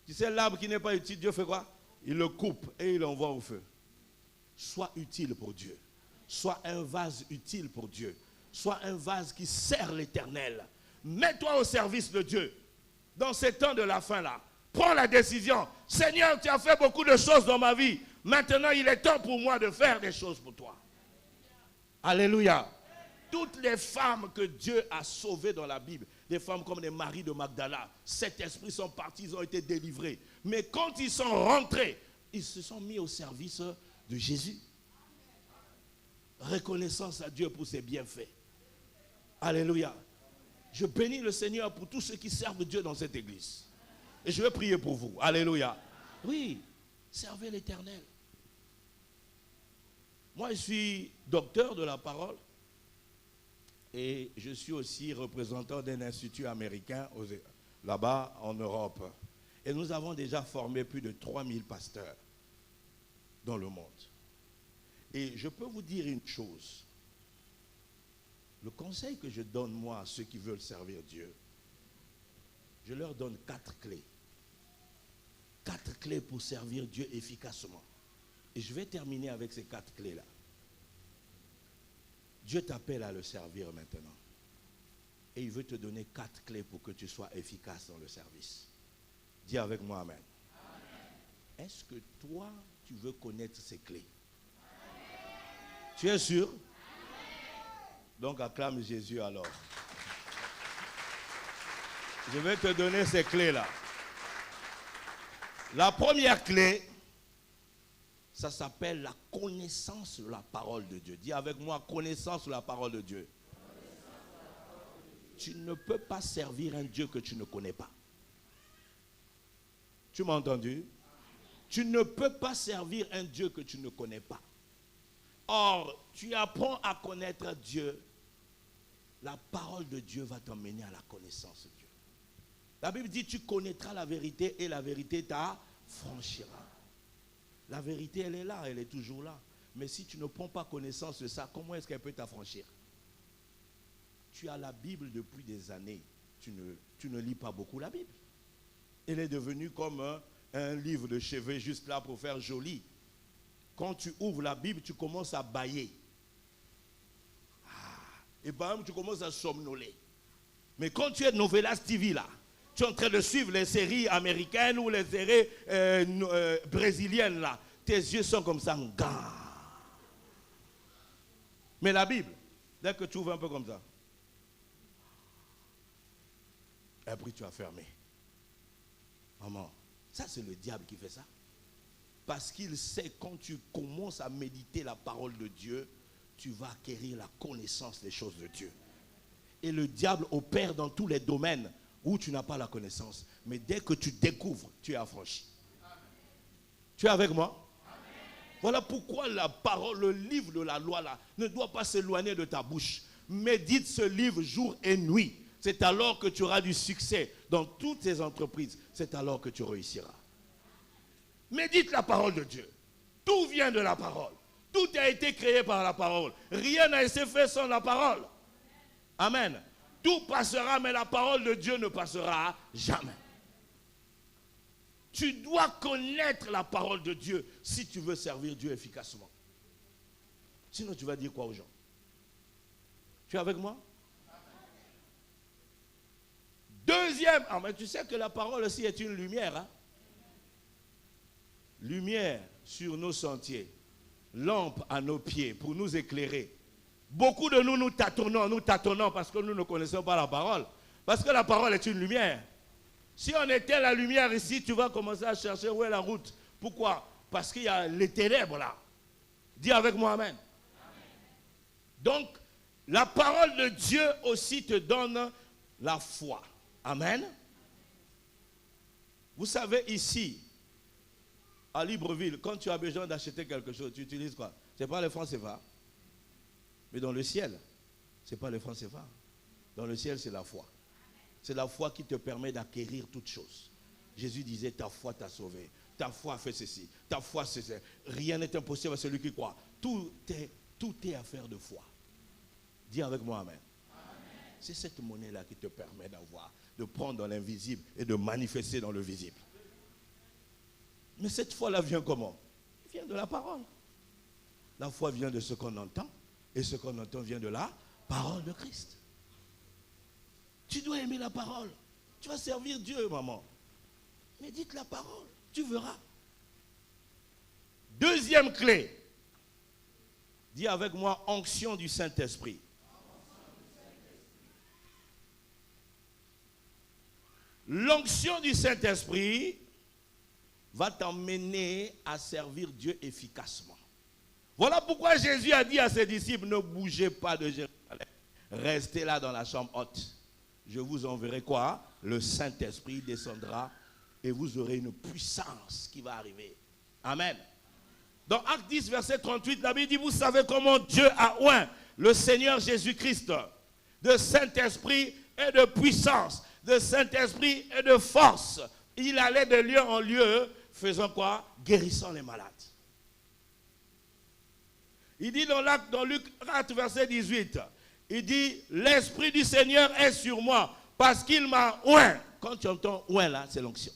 Tu sais, l'arbre qui n'est pas utile, Dieu fait quoi? Il le coupe et il l'envoie au feu. Sois utile pour Dieu. Sois un vase utile pour Dieu. Sois un vase qui sert l'Éternel. Mets-toi au service de Dieu. Dans ces temps de la fin là, prends la décision. Seigneur, tu as fait beaucoup de choses dans ma vie. Maintenant, il est temps pour moi de faire des choses pour toi. Alléluia. Toutes les femmes que Dieu a sauvées dans la Bible, des femmes comme les Marie de Magdala, 7 esprits sont partis, ils ont été délivrés. Mais quand ils sont rentrés, ils se sont mis au service de Jésus. Reconnaissance à Dieu pour ses bienfaits. Alléluia. Je bénis le Seigneur pour tous ceux qui servent Dieu dans cette église. Et je vais prier pour vous. Alléluia. Oui, servez l'Éternel. Moi, je suis docteur de la parole et je suis aussi représentant d'un institut américain là-bas en Europe. Et nous avons déjà formé plus de 3000 pasteurs dans le monde. Et je peux vous dire une chose. Le conseil que je donne moi à ceux qui veulent servir Dieu, je leur donne 4 clés. 4 clés pour servir Dieu efficacement. Et je vais terminer avec ces 4 clés-là. Dieu t'appelle à le servir maintenant. Et il veut te donner 4 clés pour que tu sois efficace dans le service. Dis avec moi amen. Est-ce que toi, tu veux connaître ces clés? Tu es sûr? Donc acclame Jésus alors. Je vais te donner ces clés-là. La première clé, ça s'appelle la connaissance de la parole de Dieu. Dis avec moi, connaissance de la parole de Dieu. Tu ne peux pas servir un Dieu que tu ne connais pas. Tu m'as entendu? Tu ne peux pas servir un Dieu que tu ne connais pas. Or, tu apprends à connaître Dieu, la parole de Dieu va t'emmener à la connaissance de Dieu. La Bible dit, tu connaîtras la vérité et la vérité t'affranchira. La vérité, elle est là, elle est toujours là. Mais si tu ne prends pas connaissance de ça, comment est-ce qu'elle peut t'affranchir? Tu as la Bible depuis des années. Tu ne lis pas beaucoup la Bible. Elle est devenue comme un livre de chevet juste là pour faire joli. Quand tu ouvres la Bible, tu commences à bâiller. Et par exemple, tu commences à somnoler. Mais quand tu es Novelas TV là, tu es en train de suivre les séries américaines ou les séries brésiliennes là, tes yeux sont comme ça. Mais la Bible, dès que tu ouvres un peu comme ça, et après tu as fermé. Maman, ça c'est le diable qui fait ça. Parce qu'il sait quand tu commences à méditer la parole de Dieu, tu vas acquérir la connaissance des choses de Dieu. Et le diable opère dans tous les domaines où tu n'as pas la connaissance. Mais dès que tu découvres, tu es affranchi. Tu es avec moi? Voilà pourquoi la parole, le livre de la loi là, ne doit pas s'éloigner de ta bouche. Médite ce livre jour et nuit. C'est alors que tu auras du succès dans toutes tes entreprises. C'est alors que tu réussiras. Médite la parole de Dieu. Tout vient de la parole. Tout a été créé par la parole. Rien n'a été fait sans la parole. Amen. Tout passera, mais la parole de Dieu ne passera jamais. Tu dois connaître la parole de Dieu si tu veux servir Dieu efficacement. Sinon, tu vas dire quoi aux gens? Tu es avec moi? Deuxième, mais tu sais que la parole aussi est une lumière. Hein? Lumière sur nos sentiers, lampe à nos pieds pour nous éclairer. Beaucoup de nous tâtonnons parce que nous ne connaissons pas la parole. Parce que la parole est une lumière. Si on était la lumière ici, tu vas commencer à chercher où est la route. Pourquoi? Parce qu'il y a les ténèbres là. Dis avec moi amen. Donc, la parole de Dieu aussi te donne la foi. Amen. Vous savez ici, à Libreville, quand tu as besoin d'acheter quelque chose, tu utilises quoi? Ce n'est pas le franc CFA. Mais dans le ciel, ce n'est pas le franc CFA. Dans le ciel, c'est la foi. C'est la foi qui te permet d'acquérir toutes choses. Jésus disait, ta foi t'a sauvé. Ta foi a fait ceci. Ta foi, c'est ça. Rien n'est impossible à celui qui croit. Tout est affaire de foi. Dis avec moi amen. C'est cette monnaie-là qui te permet de prendre dans l'invisible et de manifester dans le visible. Mais cette foi-là vient comment? Elle vient de la parole. La foi vient de ce qu'on entend. Et ce qu'on entend vient de la parole de Christ. Tu dois aimer la parole. Tu vas servir Dieu, maman. Médite la parole. Tu verras. Deuxième clé. Dis avec moi, onction du Saint-Esprit. L'onction du Saint-Esprit va t'emmener à servir Dieu efficacement. Voilà pourquoi Jésus a dit à ses disciples, ne bougez pas de Jérusalem. Restez là dans la chambre haute. Je vous enverrai quoi? Le Saint-Esprit descendra et vous aurez une puissance qui va arriver. Amen. Dans Acte 10, verset 38, la Bible dit, vous savez comment Dieu a oint le Seigneur Jésus-Christ de Saint-Esprit et de puissance, de Saint-Esprit et de force. Il allait de lieu en lieu, faisant quoi? Guérissant les malades. Il dit dans Luc 4, verset 18, il dit, l'Esprit du Seigneur est sur moi, parce qu'il m'a oint. Quand tu entends oint là, c'est l'onction.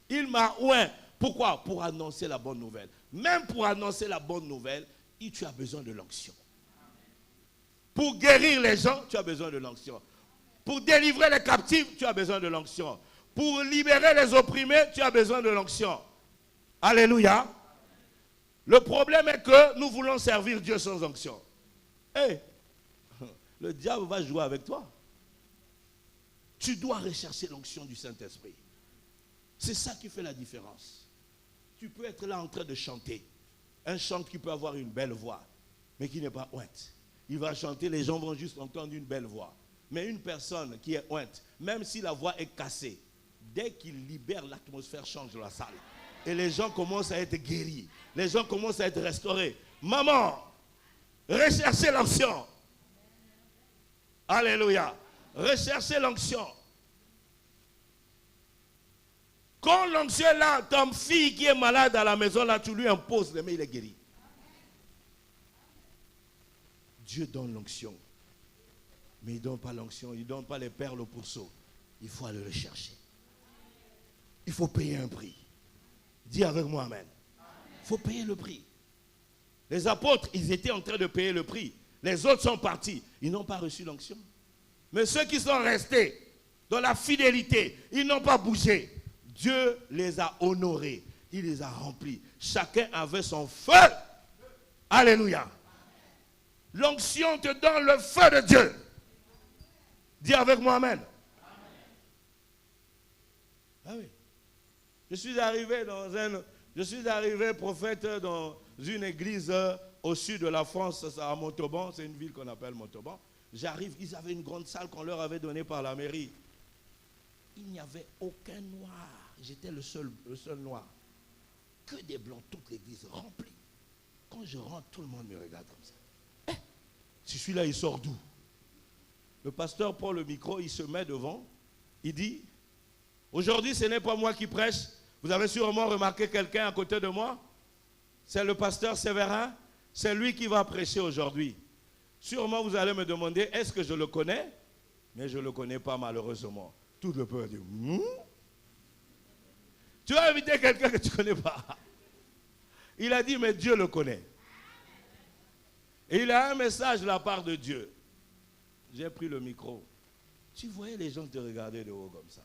Il m'a oint. Pourquoi? Pour annoncer la bonne nouvelle. Même pour annoncer la bonne nouvelle, tu as besoin de l'onction. Pour guérir les gens, tu as besoin de l'onction. Pour délivrer les captifs, tu as besoin de l'onction. Pour libérer les opprimés, tu as besoin de l'onction. Alléluia. Le problème est que nous voulons servir Dieu sans onction. Hey, le diable va jouer avec toi. Tu dois rechercher l'onction du Saint-Esprit. C'est ça qui fait la différence. Tu peux être là en train de chanter. Un chant qui peut avoir une belle voix, mais qui n'est pas ointe. Il va chanter, les gens vont juste entendre une belle voix. Mais une personne qui est ointe, même si la voix est cassée, dès qu'il libère, l'atmosphère change dans la salle. Et les gens commencent à être guéris. Les gens commencent à être restaurés. Maman, recherchez l'onction. Alléluia. Recherchez l'onction. Quand l'onction est là, ton fille qui est malade à la maison, là, tu lui imposes, mais il est guéri. Dieu donne l'onction. Mais il ne donne pas l'onction, il ne donne pas les perles au pourceau. Il faut aller le chercher. Il faut payer un prix. Dis avec moi, amen. Il faut payer le prix. Les apôtres, ils étaient en train de payer le prix. Les autres sont partis. Ils n'ont pas reçu l'onction. Mais ceux qui sont restés dans la fidélité, ils n'ont pas bougé. Dieu les a honorés. Il les a remplis. Chacun avait son feu. Alléluia. L'onction te donne le feu de Dieu. Dis avec moi, amen. Ah oui. Je suis arrivé prophète dans une église au sud de la France, à Montauban. C'est une ville qu'on appelle Montauban. J'arrive, ils avaient une grande salle qu'on leur avait donnée par la mairie. Il n'y avait aucun noir. J'étais le seul noir. Que des blancs, toute l'église remplie. Quand je rentre, tout le monde me regarde comme ça. Si celui-là, il sort d'où? Le pasteur prend le micro, il se met devant. Il dit, aujourd'hui, ce n'est pas moi qui prêche. Vous avez sûrement remarqué quelqu'un à côté de moi. C'est le pasteur Séverin. C'est lui qui va prêcher aujourd'hui. Sûrement, vous allez me demander, est-ce que je le connais? Mais je ne le connais pas, malheureusement. Tout le peuple dit, Tu vas inviter quelqu'un que tu ne connais pas. Il a dit, mais Dieu le connaît. Et il a un message de la part de Dieu. J'ai pris le micro. Tu voyais les gens te regarder de haut comme ça.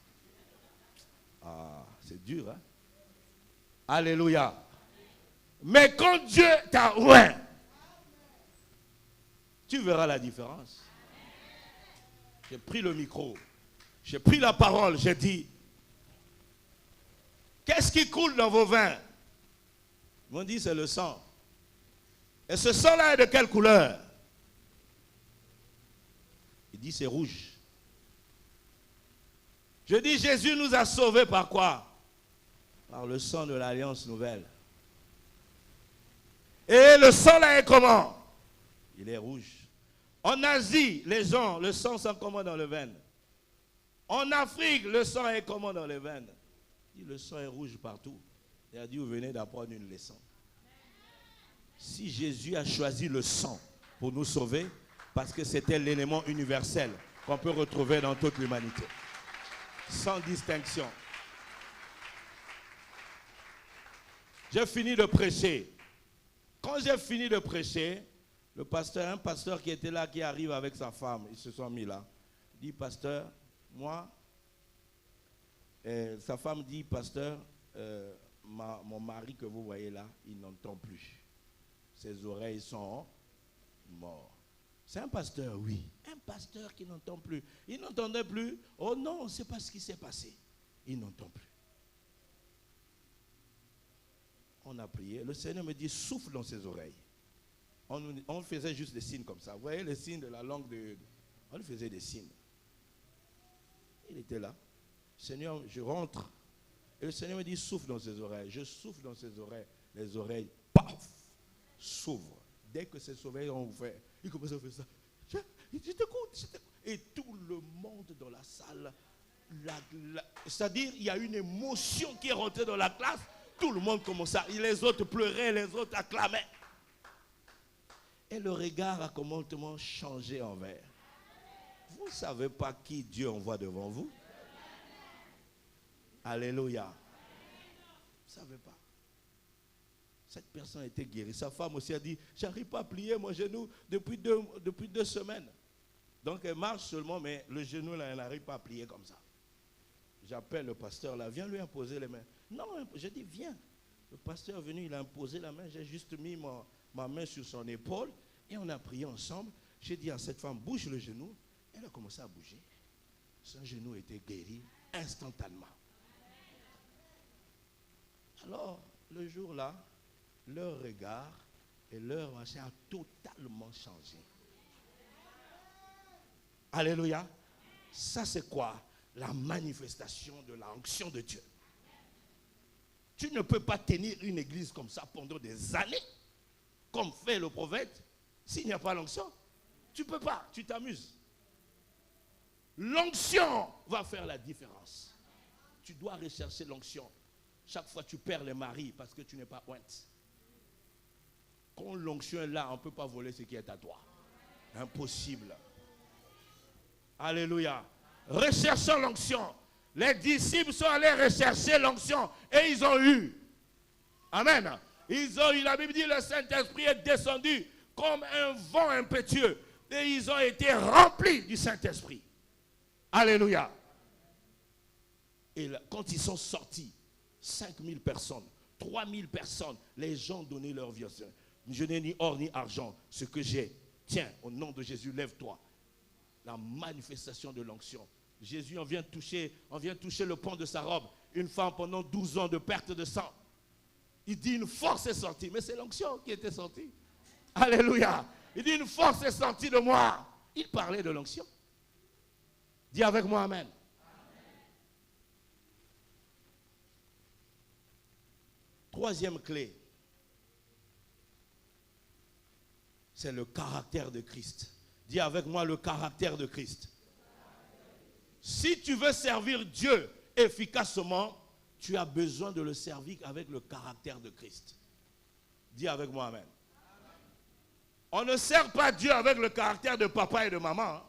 Ah, c'est dur, hein? Alléluia. Mais quand Dieu t'a oint, tu verras la différence. J'ai pris le micro. J'ai pris la parole. J'ai dit, qu'est-ce qui coule dans vos veins? Ils m'ont dit, c'est le sang. Et ce sang-là est de quelle couleur? Il dit, c'est rouge. Je dis, Jésus nous a sauvés par quoi? Par le sang de l'Alliance nouvelle. Et le sang-là est comment? Il est rouge. En Asie, les gens, le sang sent comment dans les veines? En Afrique, le sang est comment dans les veines? Il dit, le sang est rouge partout. Il a dit, vous venez d'apprendre une leçon. Si Jésus a choisi le sang pour nous sauver, parce que c'était l'élément universel qu'on peut retrouver dans toute l'humanité. Sans distinction. J'ai fini de prêcher. Quand j'ai fini de prêcher, un pasteur qui était là, qui arrive avec sa femme, ils se sont mis là. Il dit, pasteur, moi, sa femme dit, pasteur, mon mari que vous voyez là, il n'entend plus. Ses oreilles sont mortes. C'est un pasteur, oui. Un pasteur qui n'entend plus. Il n'entendait plus. Oh non, on ne sait pas ce qui s'est passé. Il n'entend plus. On a prié. Le Seigneur me dit, souffle dans ses oreilles. On faisait juste des signes comme ça. Vous voyez les signes de la langue de... On faisait des signes. Il était là. Seigneur, je rentre. Et le Seigneur me dit, souffle dans ses oreilles. Je souffle dans ses oreilles. Les oreilles, paf, s'ouvrent. Dès que ses oreilles ont ouvert, il commence à faire ça. Je t'écoute. Et tout le monde dans la salle, c'est-à-dire, il y a une émotion qui est rentrée dans la classe. Tout le monde commençait, les autres pleuraient, les autres acclamaient. Et le regard a complètement changé envers. Vous ne savez pas qui Dieu envoie devant vous? Alléluia. Vous ne savez pas. Cette personne a été guérie. Sa femme aussi a dit, j'arrive pas à plier mon genou depuis deux semaines. Donc elle marche seulement, mais le genou là, elle n'arrive pas à plier comme ça. J'appelle le pasteur là, viens lui imposer les mains. Non, je dis viens. Le pasteur est venu, il a imposé la main, j'ai juste mis ma main sur son épaule et on a prié ensemble. J'ai dit à cette femme, bouge le genou. Elle a commencé à bouger. Son genou était guéri instantanément. Alors, le jour-là, leur regard et leur marché a totalement changé. Alléluia. Ça, c'est quoi? La manifestation de l'onction de Dieu. Tu ne peux pas tenir une église comme ça pendant des années, comme fait le prophète, s'il n'y a pas l'onction. Tu ne peux pas, tu t'amuses. L'onction va faire la différence. Tu dois rechercher l'onction. Chaque fois, tu perds les maris parce que tu n'es pas ointe. Quand l'onction est là, on ne peut pas voler ce qui est à toi. Impossible. Alléluia. Recherchons l'onction. Les disciples sont allés rechercher l'onction et ils ont eu. Amen. Ils ont eu, la Bible dit, le Saint-Esprit est descendu comme un vent impétueux. Et ils ont été remplis du Saint-Esprit. Alléluia. Et là, quand ils sont sortis, 5000 personnes, 3000 personnes, les gens donnaient leur vie. Je n'ai ni or ni argent. Ce que j'ai, tiens, au nom de Jésus, lève-toi. La manifestation de l'onction. Jésus, on vient toucher le pont de sa robe. Une femme pendant 12 ans de perte de sang. Il dit une force est sortie. Mais c'est l'onction qui était sortie. Alléluia. Il dit une force est sortie de moi. Il parlait de l'onction. Dis avec moi amen. Troisième clé, c'est le caractère de Christ. Dis avec moi le caractère de Christ. Si tu veux servir Dieu efficacement, tu as besoin de le servir avec le caractère de Christ. Dis avec moi amen. On ne sert pas Dieu avec le caractère de papa et de maman.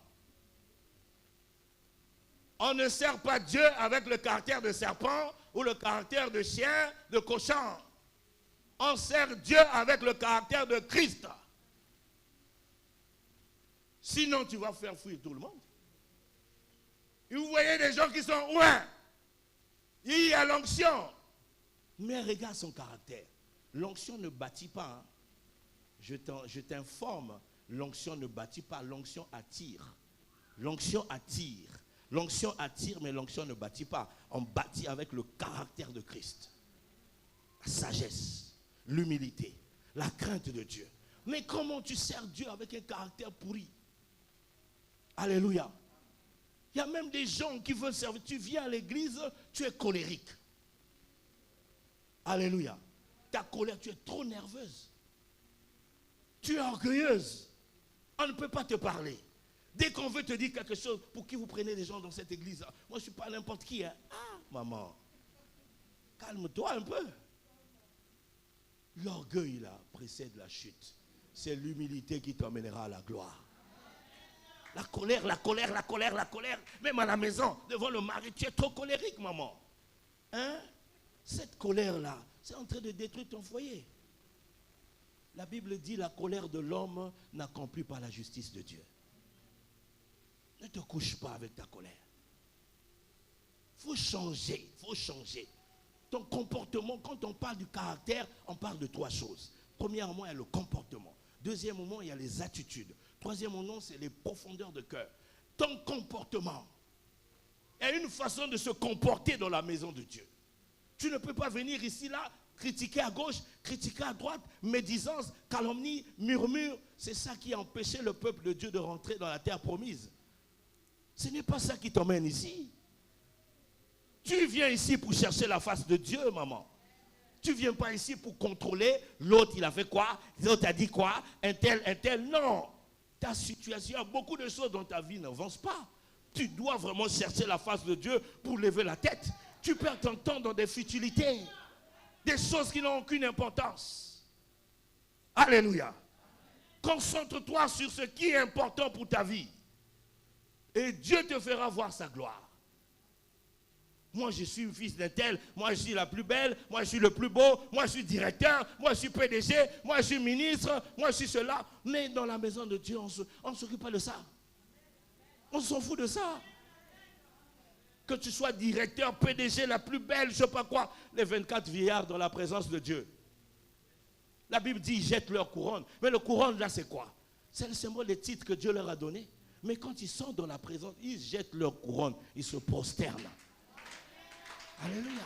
On ne sert pas Dieu avec le caractère de serpent ou le caractère de chien, de cochon. On sert Dieu avec le caractère de Christ. Sinon, tu vas faire fuir tout le monde. Et vous voyez des gens qui sont loin. Il y a l'onction. Mais regarde son caractère. L'onction ne bâtit pas. Je t'informe. L'onction ne bâtit pas. L'onction attire. L'onction attire. L'onction attire, mais l'onction ne bâtit pas. On bâtit avec le caractère de Christ. La sagesse, l'humilité, la crainte de Dieu. Mais comment tu sers Dieu avec un caractère pourri? Alléluia. Il y a même des gens qui veulent servir. Tu viens à l'église, tu es colérique. Alléluia. Ta colère, tu es trop nerveuse. Tu es orgueilleuse. On ne peut pas te parler. Dès qu'on veut te dire quelque chose, pour qui vous prenez des gens dans cette église? Moi, je ne suis pas n'importe qui. Hein. Ah, maman, calme-toi un peu. L'orgueil, là, précède la chute. C'est l'humilité qui t'emmènera à la gloire. La colère, la colère, la colère, la colère. Même à la maison, devant le mari, tu es trop colérique, maman. Hein? Cette colère-là, c'est en train de détruire ton foyer. La Bible dit la colère de l'homme n'accomplit pas la justice de Dieu. Ne te couche pas avec ta colère. Il faut changer, il faut changer. Ton comportement, quand on parle du caractère, on parle de trois choses. Premièrement, il y a le comportement. Deuxièmement, il y a les attitudes. Troisièmement, c'est les profondeurs de cœur. Ton comportement. Il y a une façon de se comporter dans la maison de Dieu. Tu ne peux pas venir ici, là, critiquer à gauche, critiquer à droite, médisance, calomnie, murmure. C'est ça qui a empêché le peuple de Dieu de rentrer dans la terre promise. Ce n'est pas ça qui t'emmène ici. Tu viens ici pour chercher la face de Dieu, maman. Tu ne viens pas ici pour contrôler l'autre, il a fait quoi, l'autre a dit quoi, un tel. Non. Ta situation, il y a beaucoup de choses dans ta vie n'avancent pas. Tu dois vraiment chercher la face de Dieu pour lever la tête. Tu perds ton temps dans des futilités, des choses qui n'ont aucune importance. Alléluia. Concentre-toi sur ce qui est important pour ta vie. Et Dieu te fera voir sa gloire. Moi, je suis fils d'un tel. Moi, je suis la plus belle. Moi, je suis le plus beau. Moi, je suis directeur. Moi, je suis PDG. Moi, je suis ministre. Moi, je suis cela. Mais dans la maison de Dieu, on ne s'occupe pas de ça. On s'en fout de ça. Que tu sois directeur, PDG, la plus belle, je ne sais pas quoi. Les 24 vieillards dans la présence de Dieu. La Bible dit, ils jettent leur couronne. Mais le couronne, là, c'est quoi? C'est le symbole des titres que Dieu leur a donnés. Mais quand ils sont dans la présence, ils jettent leur couronne. Ils se prosternent. Alléluia.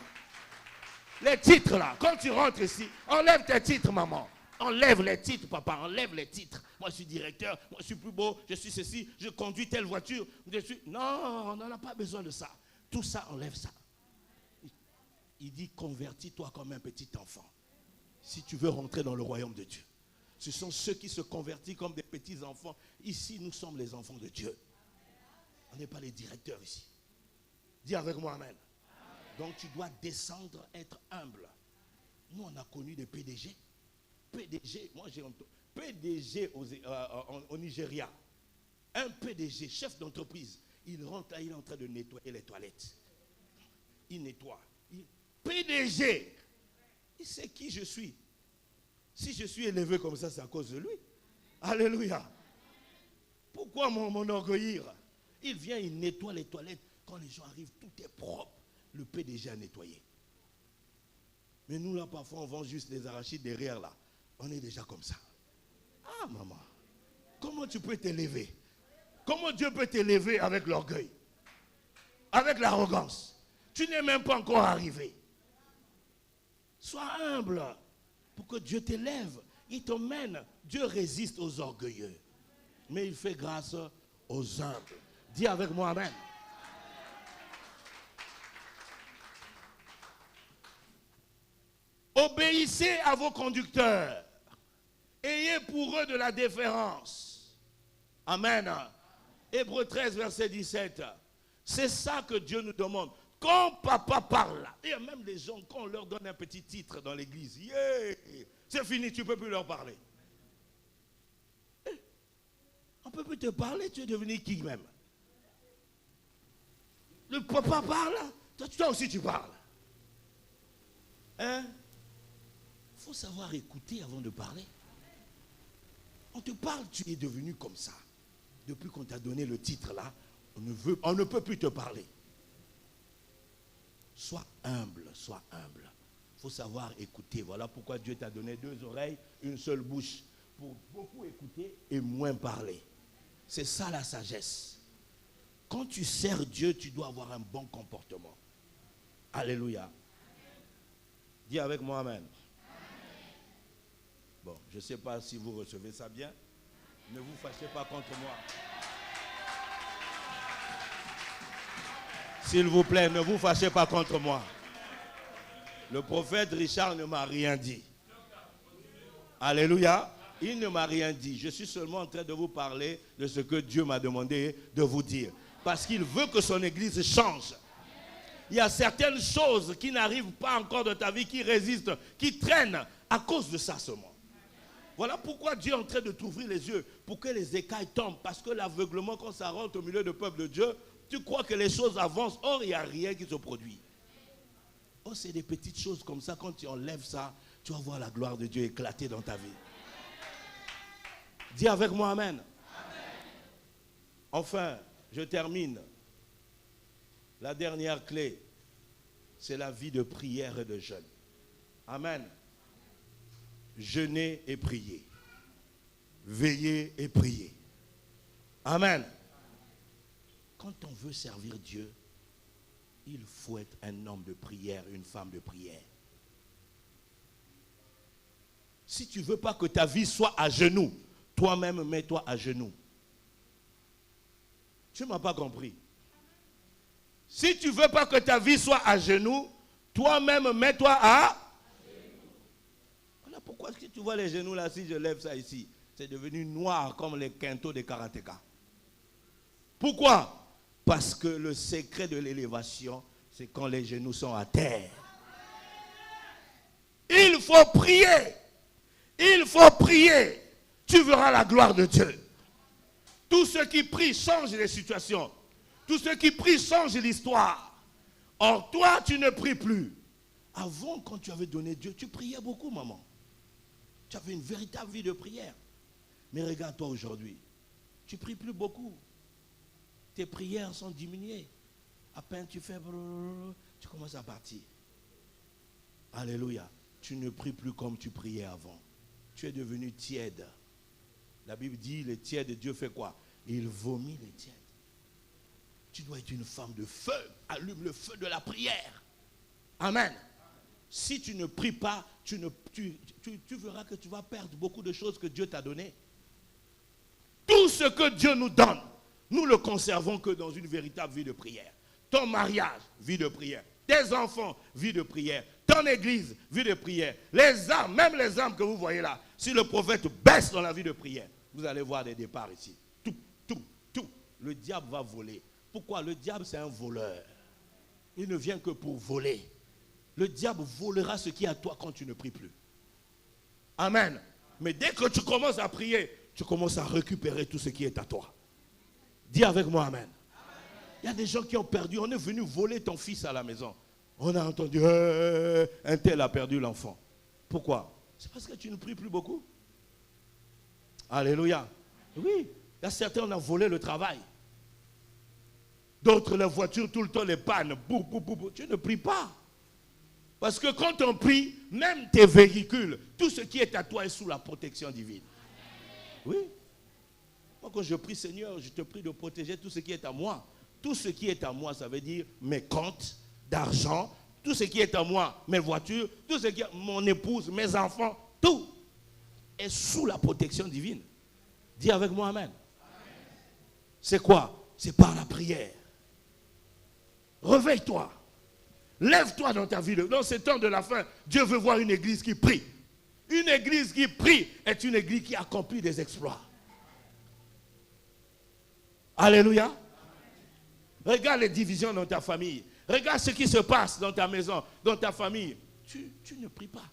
Les titres, là, quand tu rentres ici, enlève tes titres, maman. Enlève les titres, papa, enlève les titres. Moi, je suis directeur, moi, je suis plus beau, je suis ceci, je conduis telle voiture. Non, on n'en a pas besoin de ça. Tout ça, enlève ça. Il dit, convertis-toi comme un petit enfant. Si tu veux rentrer dans le royaume de Dieu. Ce sont ceux qui se convertissent comme des petits enfants. Ici, nous sommes les enfants de Dieu. On n'est pas les directeurs ici. Dis avec moi, amen. Donc, tu dois descendre, être humble. Nous, on a connu des PDG. PDG, moi j'ai entendu. PDG au Nigeria. Un PDG, chef d'entreprise. Il rentre là, il est en train de nettoyer les toilettes. Il nettoie. PDG. Il sait qui je suis. Si je suis élevé comme ça, c'est à cause de lui. Alléluia. Pourquoi m'enorgueillir? Il vient, il nettoie les toilettes. Quand les gens arrivent, tout est propre. Le PDG a nettoyé. Mais nous, là, parfois, on vend juste les arachides derrière, là. On est déjà comme ça. Ah, maman. Comment tu peux t'élever? Comment Dieu peut t'élever avec l'orgueil? Avec l'arrogance? Tu n'es même pas encore arrivé. Sois humble pour que Dieu t'élève. Il t'emmène. Dieu résiste aux orgueilleux. Mais il fait grâce aux humbles. Dis avec moi, amen. Obéissez à vos conducteurs. Ayez pour eux de la déférence. Amen. Hébreux 13, verset 17. C'est ça que Dieu nous demande. Quand papa parle, il y a même des gens, quand on leur donne un petit titre dans l'église, yeah, c'est fini, tu ne peux plus leur parler. On ne peut plus te parler, tu es devenu qui même? Le papa parle, toi aussi tu parles. Hein? Il faut savoir écouter avant de parler. On te parle, tu es devenu comme ça. Depuis qu'on t'a donné le titre là, on ne peut plus te parler. Sois humble, sois humble. Il faut savoir écouter. Voilà pourquoi Dieu t'a donné 2 oreilles, une seule bouche. Pour beaucoup écouter et moins parler. C'est ça la sagesse. Quand tu sers Dieu, tu dois avoir un bon comportement. Alléluia. Dis avec moi amen. Bon, je ne sais pas si vous recevez ça bien. Ne vous fâchez pas contre moi. S'il vous plaît, ne vous fâchez pas contre moi. Le prophète Richard ne m'a rien dit. Alléluia. Il ne m'a rien dit. Je suis seulement en train de vous parler de ce que Dieu m'a demandé de vous dire. Parce qu'il veut que son église change. Il y a certaines choses qui n'arrivent pas encore de ta vie, qui résistent, qui traînent à cause de ça seulement. Voilà pourquoi Dieu est en train de t'ouvrir les yeux, pour que les écailles tombent. Parce que l'aveuglement, quand ça rentre au milieu du peuple de Dieu, tu crois que les choses avancent. Or, il n'y a rien qui se produit. Oh, c'est des petites choses comme ça. Quand tu enlèves ça, tu vas voir la gloire de Dieu éclater dans ta vie. Dis avec moi amen. Amen. Enfin, je termine. La dernière clé, c'est la vie de prière et de jeûne. Amen. Jeûner et prier. Veiller et prier. Amen. Quand on veut servir Dieu, il faut être un homme de prière, une femme de prière. Si tu ne veux pas que ta vie soit à genoux, toi-même mets-toi à genoux. Tu ne m'as pas compris. Si tu ne veux pas que ta vie soit à genoux, toi-même mets-toi à genoux. Voilà pourquoi si tu vois les genoux là, si je lève ça ici, c'est devenu noir comme les quintaux des karatékas. Pourquoi? Parce que le secret de l'élévation, c'est quand les genoux sont à terre. Il faut prier. Il faut prier. Tu verras la gloire de Dieu. Tous ceux qui prient changent les situations. Tous ceux qui prient changent l'histoire. Or, toi, tu ne pries plus. Avant, quand tu avais donné Dieu, tu priais beaucoup, maman. Tu avais une véritable vie de prière. Mais regarde-toi aujourd'hui. Tu ne pries plus beaucoup. tes prières sont diminuées. À peine tu fais, tu commences à partir. Alléluia. Tu ne pries plus comme tu priais avant. Tu es devenu tiède. La Bible dit, les tièdes, Dieu fait quoi? Il vomit les tièdes. Tu dois être une femme de feu. Allume le feu de la prière. Amen. Si tu ne pries pas, tu verras que tu vas perdre beaucoup de choses que Dieu t'a données. Tout ce que Dieu nous donne, nous le conservons que dans une véritable vie de prière. Ton mariage, vie de prière. Tes enfants, vie de prière. Ton église, vie de prière. Les âmes, même les âmes que vous voyez là, si le prophète baisse dans la vie de prière, vous allez voir des départs ici. Tout. Le diable va voler. Pourquoi? Le diable, c'est un voleur. Il ne vient que pour voler. Le diable volera ce qui est à toi quand tu ne pries plus. Amen. Mais dès que tu commences à prier, tu commences à récupérer tout ce qui est à toi. Dis avec moi amen. Il y a des gens qui ont perdu. On est venu voler ton fils à la maison. On a entendu, un tel a perdu l'enfant. Pourquoi? C'est parce que tu ne pries plus beaucoup. Alléluia. Oui, il y a certains, on a volé le travail. D'autres, les voitures, tout le temps, les pannes. Tu ne pries pas. Parce que quand on prie, même tes véhicules, tout ce qui est à toi est sous la protection divine. Oui. Moi, quand je prie, Seigneur, je te prie de protéger tout ce qui est à moi. Tout ce qui est à moi, ça veut dire mes comptes d'argent, tout ce qui est à moi, mes voitures, tout ce qui est mon épouse, mes enfants, tout est sous la protection divine. Dis avec moi amen. C'est quoi? C'est par la prière. Réveille-toi. Lève-toi dans ta vie. Dans ce temps de la fin, Dieu veut voir une église qui prie. Une église qui prie est une église qui accomplit des exploits. Alléluia. Regarde les divisions dans ta famille. Regarde ce qui se passe dans ta maison, dans ta famille. Tu ne pries pas.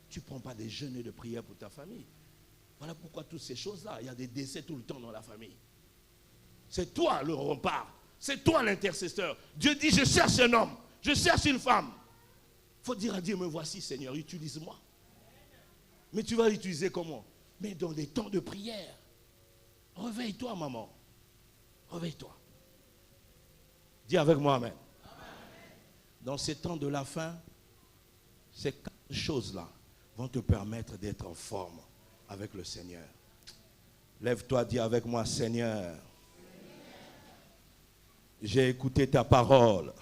Tu ne prends pas des jeûnes de prière pour ta famille. Voilà pourquoi toutes ces choses-là, il y a des décès tout le temps dans la famille. C'est toi le rempart. C'est toi l'intercesseur. Dieu dit, je cherche un homme. Je cherche une femme. Il faut dire à Dieu, me voici Seigneur, utilise-moi. Mais tu vas l'utiliser comment? Mais dans des temps de prière. Réveille-toi maman. Réveille-toi. Dis avec moi amen. Dans ces temps de la fin, ces 4 choses-là vont te permettre d'être en forme avec le Seigneur. Lève-toi, dis avec moi, Seigneur, j'ai écouté ta parole.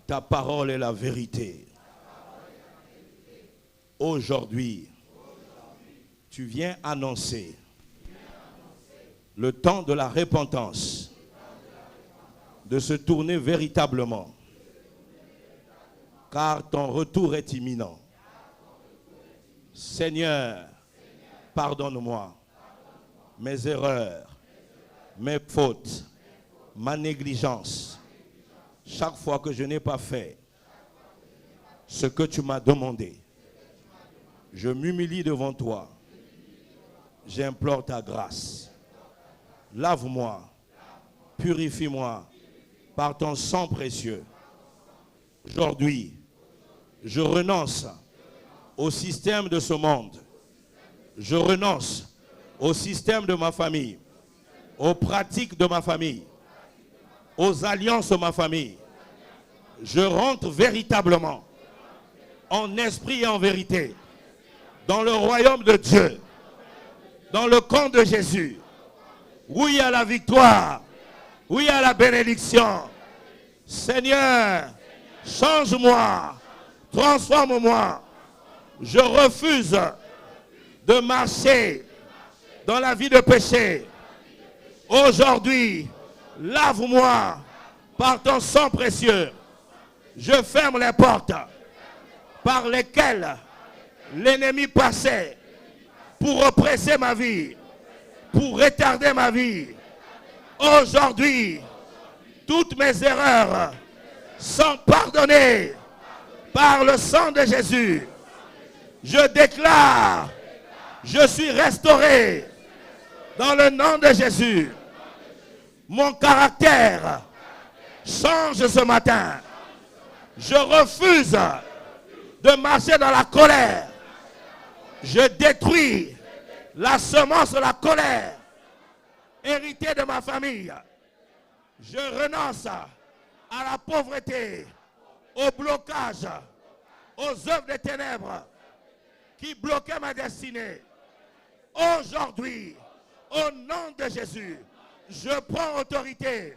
Ta parole est la vérité. Aujourd'hui, tu viens annoncer le temps de la repentance, de se tourner véritablement, car ton retour est imminent. Seigneur, pardonne-moi mes erreurs, mes fautes, ma négligence. Chaque fois que je n'ai pas fait ce que tu m'as demandé, je m'humilie devant toi. J'implore ta grâce. Lave-moi, purifie-moi par ton sang précieux. Aujourd'hui, je renonce au système de ce monde. Je renonce au système de ma famille, aux pratiques de ma famille, aux alliances de ma famille. Je rentre véritablement en esprit et en vérité dans le royaume de Dieu, dans le camp de Jésus, où il y a la victoire, où il y a la bénédiction. Seigneur, change-moi, transforme-moi. Je refuse de marcher dans la vie de péché. Aujourd'hui, lave-moi par ton sang précieux. Je ferme les portes par lesquelles l'ennemi passait pour oppresser ma vie, pour retarder ma vie. Aujourd'hui, toutes mes erreurs sont pardonnées par le sang de Jésus. Je déclare, je suis restauré dans le nom de Jésus. Mon caractère change ce matin. Je refuse de marcher dans la colère. Je détruis la semence de la colère héritier de ma famille. Je renonce à la pauvreté, au blocage, aux œuvres des ténèbres qui bloquaient ma destinée. Aujourd'hui, au nom de Jésus, je prends autorité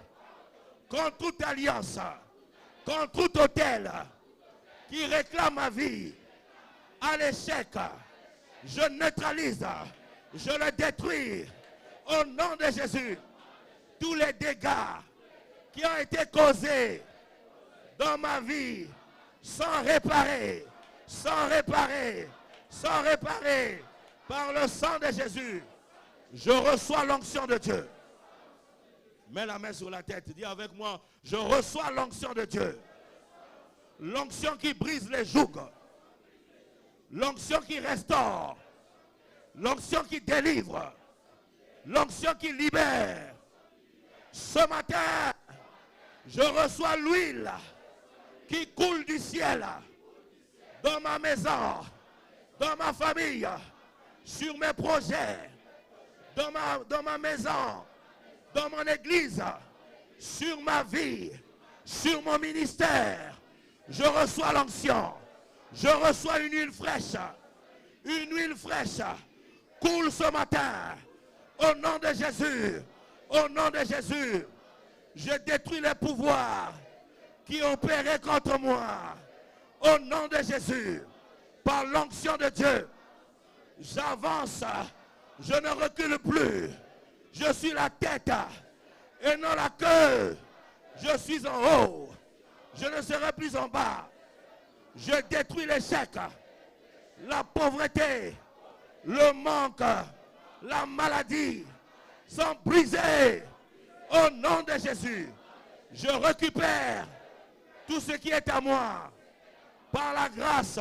contre toute alliance, contre tout autel qui réclame ma vie à l'échec. Je neutralise, je le détruis au nom de Jésus. Tous les dégâts qui ont été causés dans ma vie sont réparés, par le sang de Jésus. Je reçois l'onction de Dieu. Mets la main sur la tête, dis avec moi, je reçois l'onction de Dieu. L'onction qui brise les jougs. L'onction qui restaure. L'onction qui délivre. L'onction qui libère. Ce matin, je reçois l'huile qui coule du ciel dans ma maison, dans ma famille, sur mes projets, dans ma maison, dans mon église, sur ma vie, sur mon ministère. Je reçois l'onction. Je reçois une huile fraîche. Une huile fraîche coule ce matin. Au nom de Jésus. Au nom de Jésus. Je détruis les pouvoirs qui opéraient contre moi. Au nom de Jésus. Par l'onction de Dieu. J'avance. Je ne recule plus. Je suis la tête et non la queue. Je suis en haut. Je ne serai plus en bas. Je détruis l'échec, la pauvreté, le manque, la maladie sont brisés au nom de Jésus. Je récupère tout ce qui est à moi par la grâce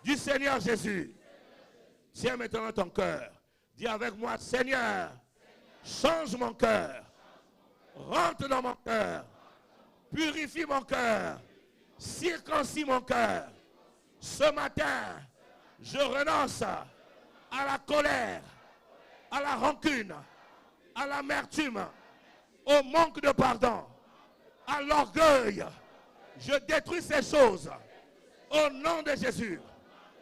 du Seigneur Jésus. Tiens maintenant ton cœur. Dis avec moi, Seigneur, change mon cœur. Rentre dans mon cœur. Purifie mon cœur. Circoncis mon cœur. Ce matin, je renonce à la colère, à la rancune, à l'amertume, au manque de pardon, à l'orgueil. Je détruis ces choses au nom de Jésus.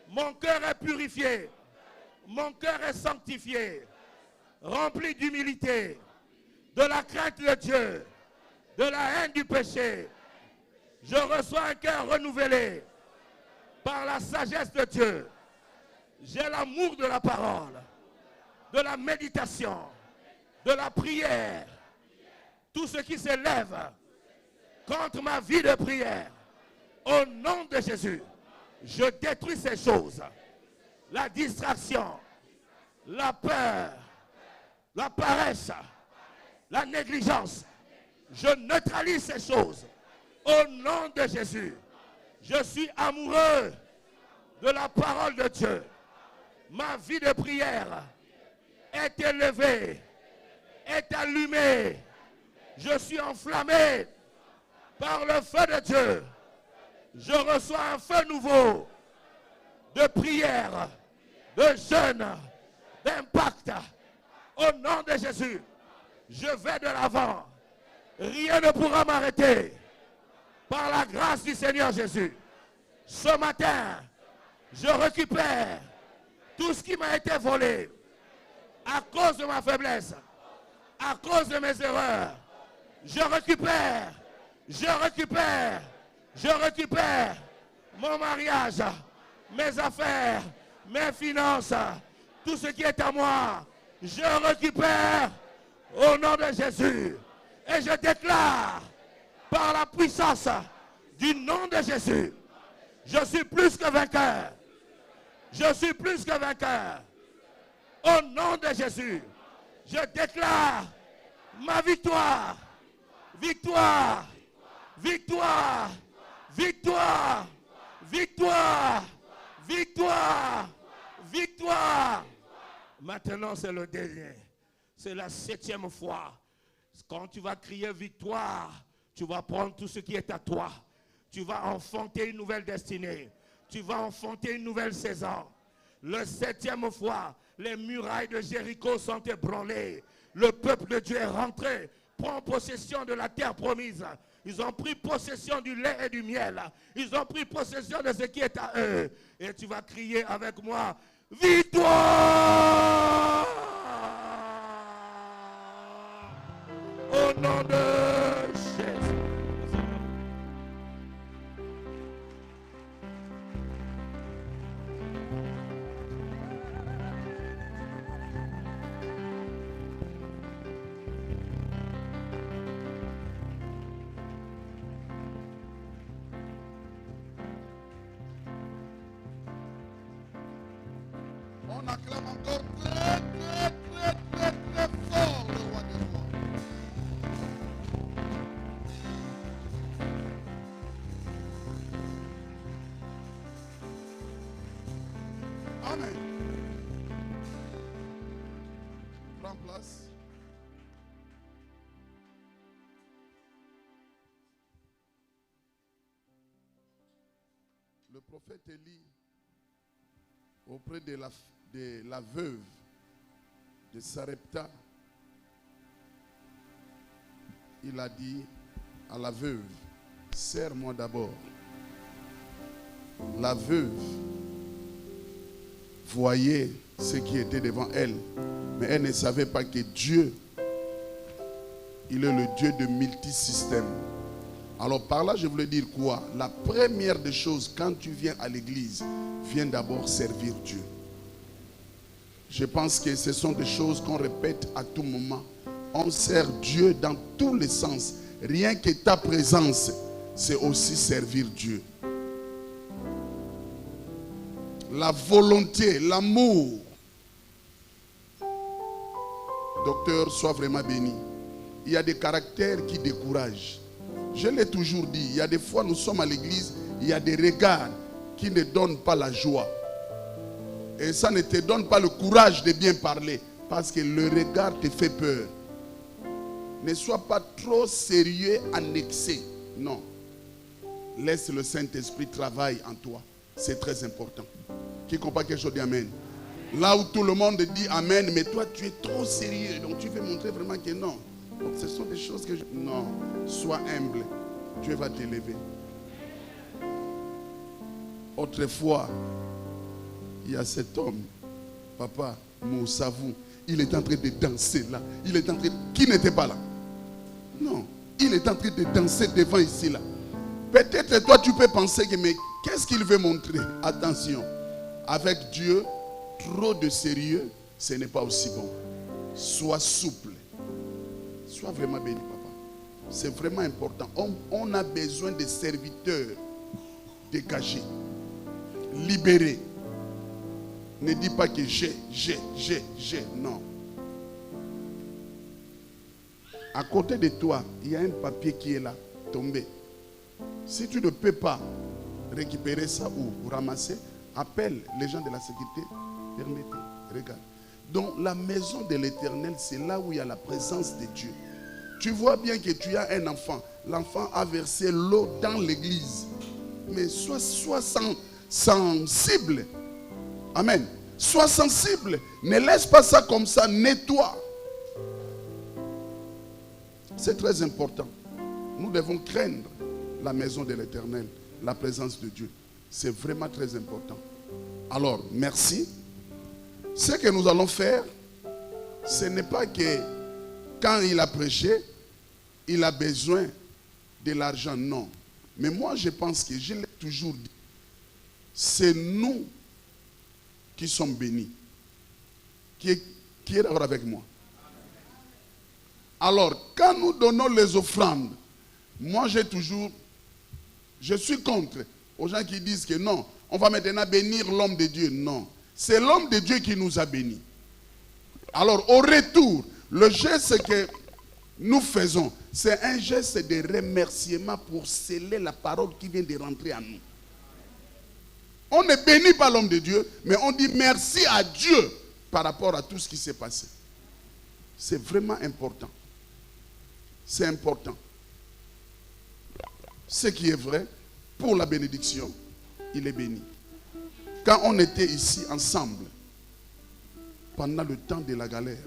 Mon cœur est purifié. Mon cœur est sanctifié, rempli d'humilité, de la crainte de Dieu, de la haine du péché. Je reçois un cœur renouvelé par la sagesse de Dieu. J'ai l'amour de la parole, de la méditation, de la prière. Tout ce qui s'élève contre ma vie de prière, au nom de Jésus, je détruis ces choses. La distraction, la peur, la paresse, la négligence. Je neutralise ces choses au nom de Jésus. Je suis amoureux de la parole de Dieu. Ma vie de prière est élevée, est allumée. Je suis enflammé par le feu de Dieu. Je reçois un feu nouveau de prière, de jeûne, d'impact. Au nom de Jésus, je vais de l'avant. Rien ne pourra m'arrêter. Par la grâce du Seigneur Jésus. Ce matin, je récupère tout ce qui m'a été volé à cause de ma faiblesse, à cause de mes erreurs. Je récupère mon mariage, mes affaires, mes finances, tout ce qui est à moi. Je récupère au nom de Jésus. Et je déclare par la puissance du nom de Jésus, je suis plus que vainqueur. Je suis plus que vainqueur. Au nom de Jésus, je déclare ma victoire. Victoire. Victoire. Victoire. Victoire. Victoire. Victoire. Maintenant, c'est le dernier. C'est la 7e fois. Quand tu vas crier victoire, tu vas prendre tout ce qui est à toi. Tu vas enfanter une nouvelle destinée. Tu vas enfanter une nouvelle saison. Le 7e fois, les murailles de Jéricho sont ébranlées. Le peuple de Dieu est rentré, prend possession de la terre promise. Ils ont pris possession du lait et du miel. Ils ont pris possession de ce qui est à eux. Et tu vas crier avec moi, victoire! Au nom de Jésus. On acclame encore très, très, très, très, très fort le roi des rois. Amen. Prends place. Le prophète Élie, auprès de la veuve de Sarepta, il a dit à la veuve, serre-moi d'abord. La veuve voyait ce qui était devant elle, mais elle ne savait pas que Dieu, il est le Dieu de multisystèmes. Alors par là, je voulais dire quoi? La première des choses, quand tu viens à l'église, viens d'abord servir Dieu. Je pense que ce sont des choses qu'on répète à tout moment. On sert Dieu dans tous les sens. Rien que ta présence, c'est aussi servir Dieu. La volonté, l'amour. Docteur, sois vraiment béni. Il y a des caractères qui découragent. Je l'ai toujours dit, il y a des fois nous sommes à l'église, il y a des regards qui ne donnent pas la joie. Et ça ne te donne pas le courage de bien parler, parce que le regard te fait peur. Ne sois pas trop sérieux en excès. Non. Laisse le Saint-Esprit travailler en toi. C'est très important. Qui comprend quelque chose dit Amen. Là où tout le monde dit Amen, mais toi tu es trop sérieux. Donc tu veux montrer vraiment que non. Donc ce sont des choses que non. Sois humble. Dieu va t'élever. Autrefois, il y a cet homme, Papa Moussavou, il est en train de danser là. Il est en train... Qui n'était pas là? Non. Il est en train de danser devant ici là. Peut-être toi tu peux penser que mais qu'est-ce qu'il veut montrer? Attention. Avec Dieu, trop de sérieux, ce n'est pas aussi bon. Sois souple. Sois vraiment béni, papa. C'est vraiment important. On a besoin de serviteurs dégagés, libérés. Ne dis pas que j'ai. Non. À côté de toi, il y a un papier qui est là, tombé. Si tu ne peux pas récupérer ça ou ramasser, appelle les gens de la sécurité. Permettez, regarde. Donc la maison de l'Éternel, c'est là où il y a la présence de Dieu. Tu vois bien que tu as un enfant. L'enfant a versé l'eau dans l'église. Mais sois sensible. Amen. Sois sensible. Ne laisse pas ça comme ça. Nettoie. C'est très important. Nous devons craindre la maison de l'Éternel, la présence de Dieu. C'est vraiment très important. Alors, merci. Ce que nous allons faire, ce n'est pas que quand il a prêché, il a besoin de l'argent. Non. Mais moi, je pense que je l'ai toujours dit. C'est nous qui sommes bénis. Qui est d'accord avec moi? Alors, quand nous donnons les offrandes, moi je suis contre aux gens qui disent que non, on va maintenant bénir l'homme de Dieu. Non, c'est l'homme de Dieu qui nous a bénis. Alors, au retour, le geste que nous faisons, c'est un geste de remerciement pour sceller la parole qui vient de rentrer en nous. On ne bénit pas l'homme de Dieu, mais on dit merci à Dieu par rapport à tout ce qui s'est passé. C'est vraiment important. C'est important. Ce qui est vrai, pour la bénédiction, il est béni. Quand on était ici ensemble, pendant le temps de la galère,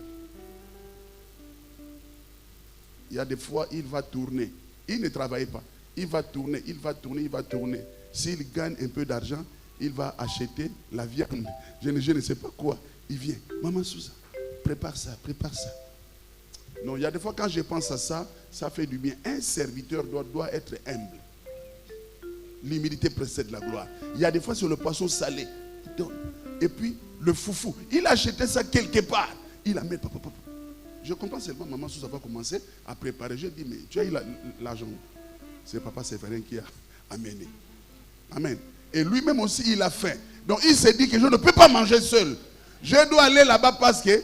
il y a des fois, il va tourner. Il ne travaille pas. Il va tourner, il va tourner, il va tourner. S'il gagne un peu d'argent, il va acheter la viande. Je ne sais pas quoi. Il vient. Maman Sousa, prépare ça, prépare ça. Non, il y a des fois quand je pense à ça, ça fait du bien. Un serviteur doit être humble. L'humilité précède la gloire. Il y a des fois sur le poisson salé. Et puis le foufou, il a acheté ça quelque part. Il a mis papa. Je comprends seulement, maman Sousa va commencer à préparer. Je dis, mais tu as eu l'argent. C'est papa Séverin qui a amené. Amen. Et lui-même aussi, il a faim. Donc il s'est dit que je ne peux pas manger seul. Je dois aller là-bas parce que...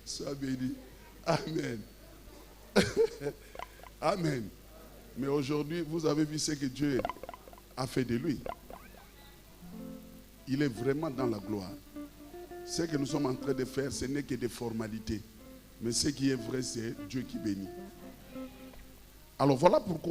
Sois béni. Amen. Amen. Mais aujourd'hui, vous avez vu ce que Dieu a fait de lui. Il est vraiment dans la gloire. Ce que nous sommes en train de faire, ce n'est que des formalités. Mais ce qui est vrai, c'est Dieu qui bénit. Alors voilà pourquoi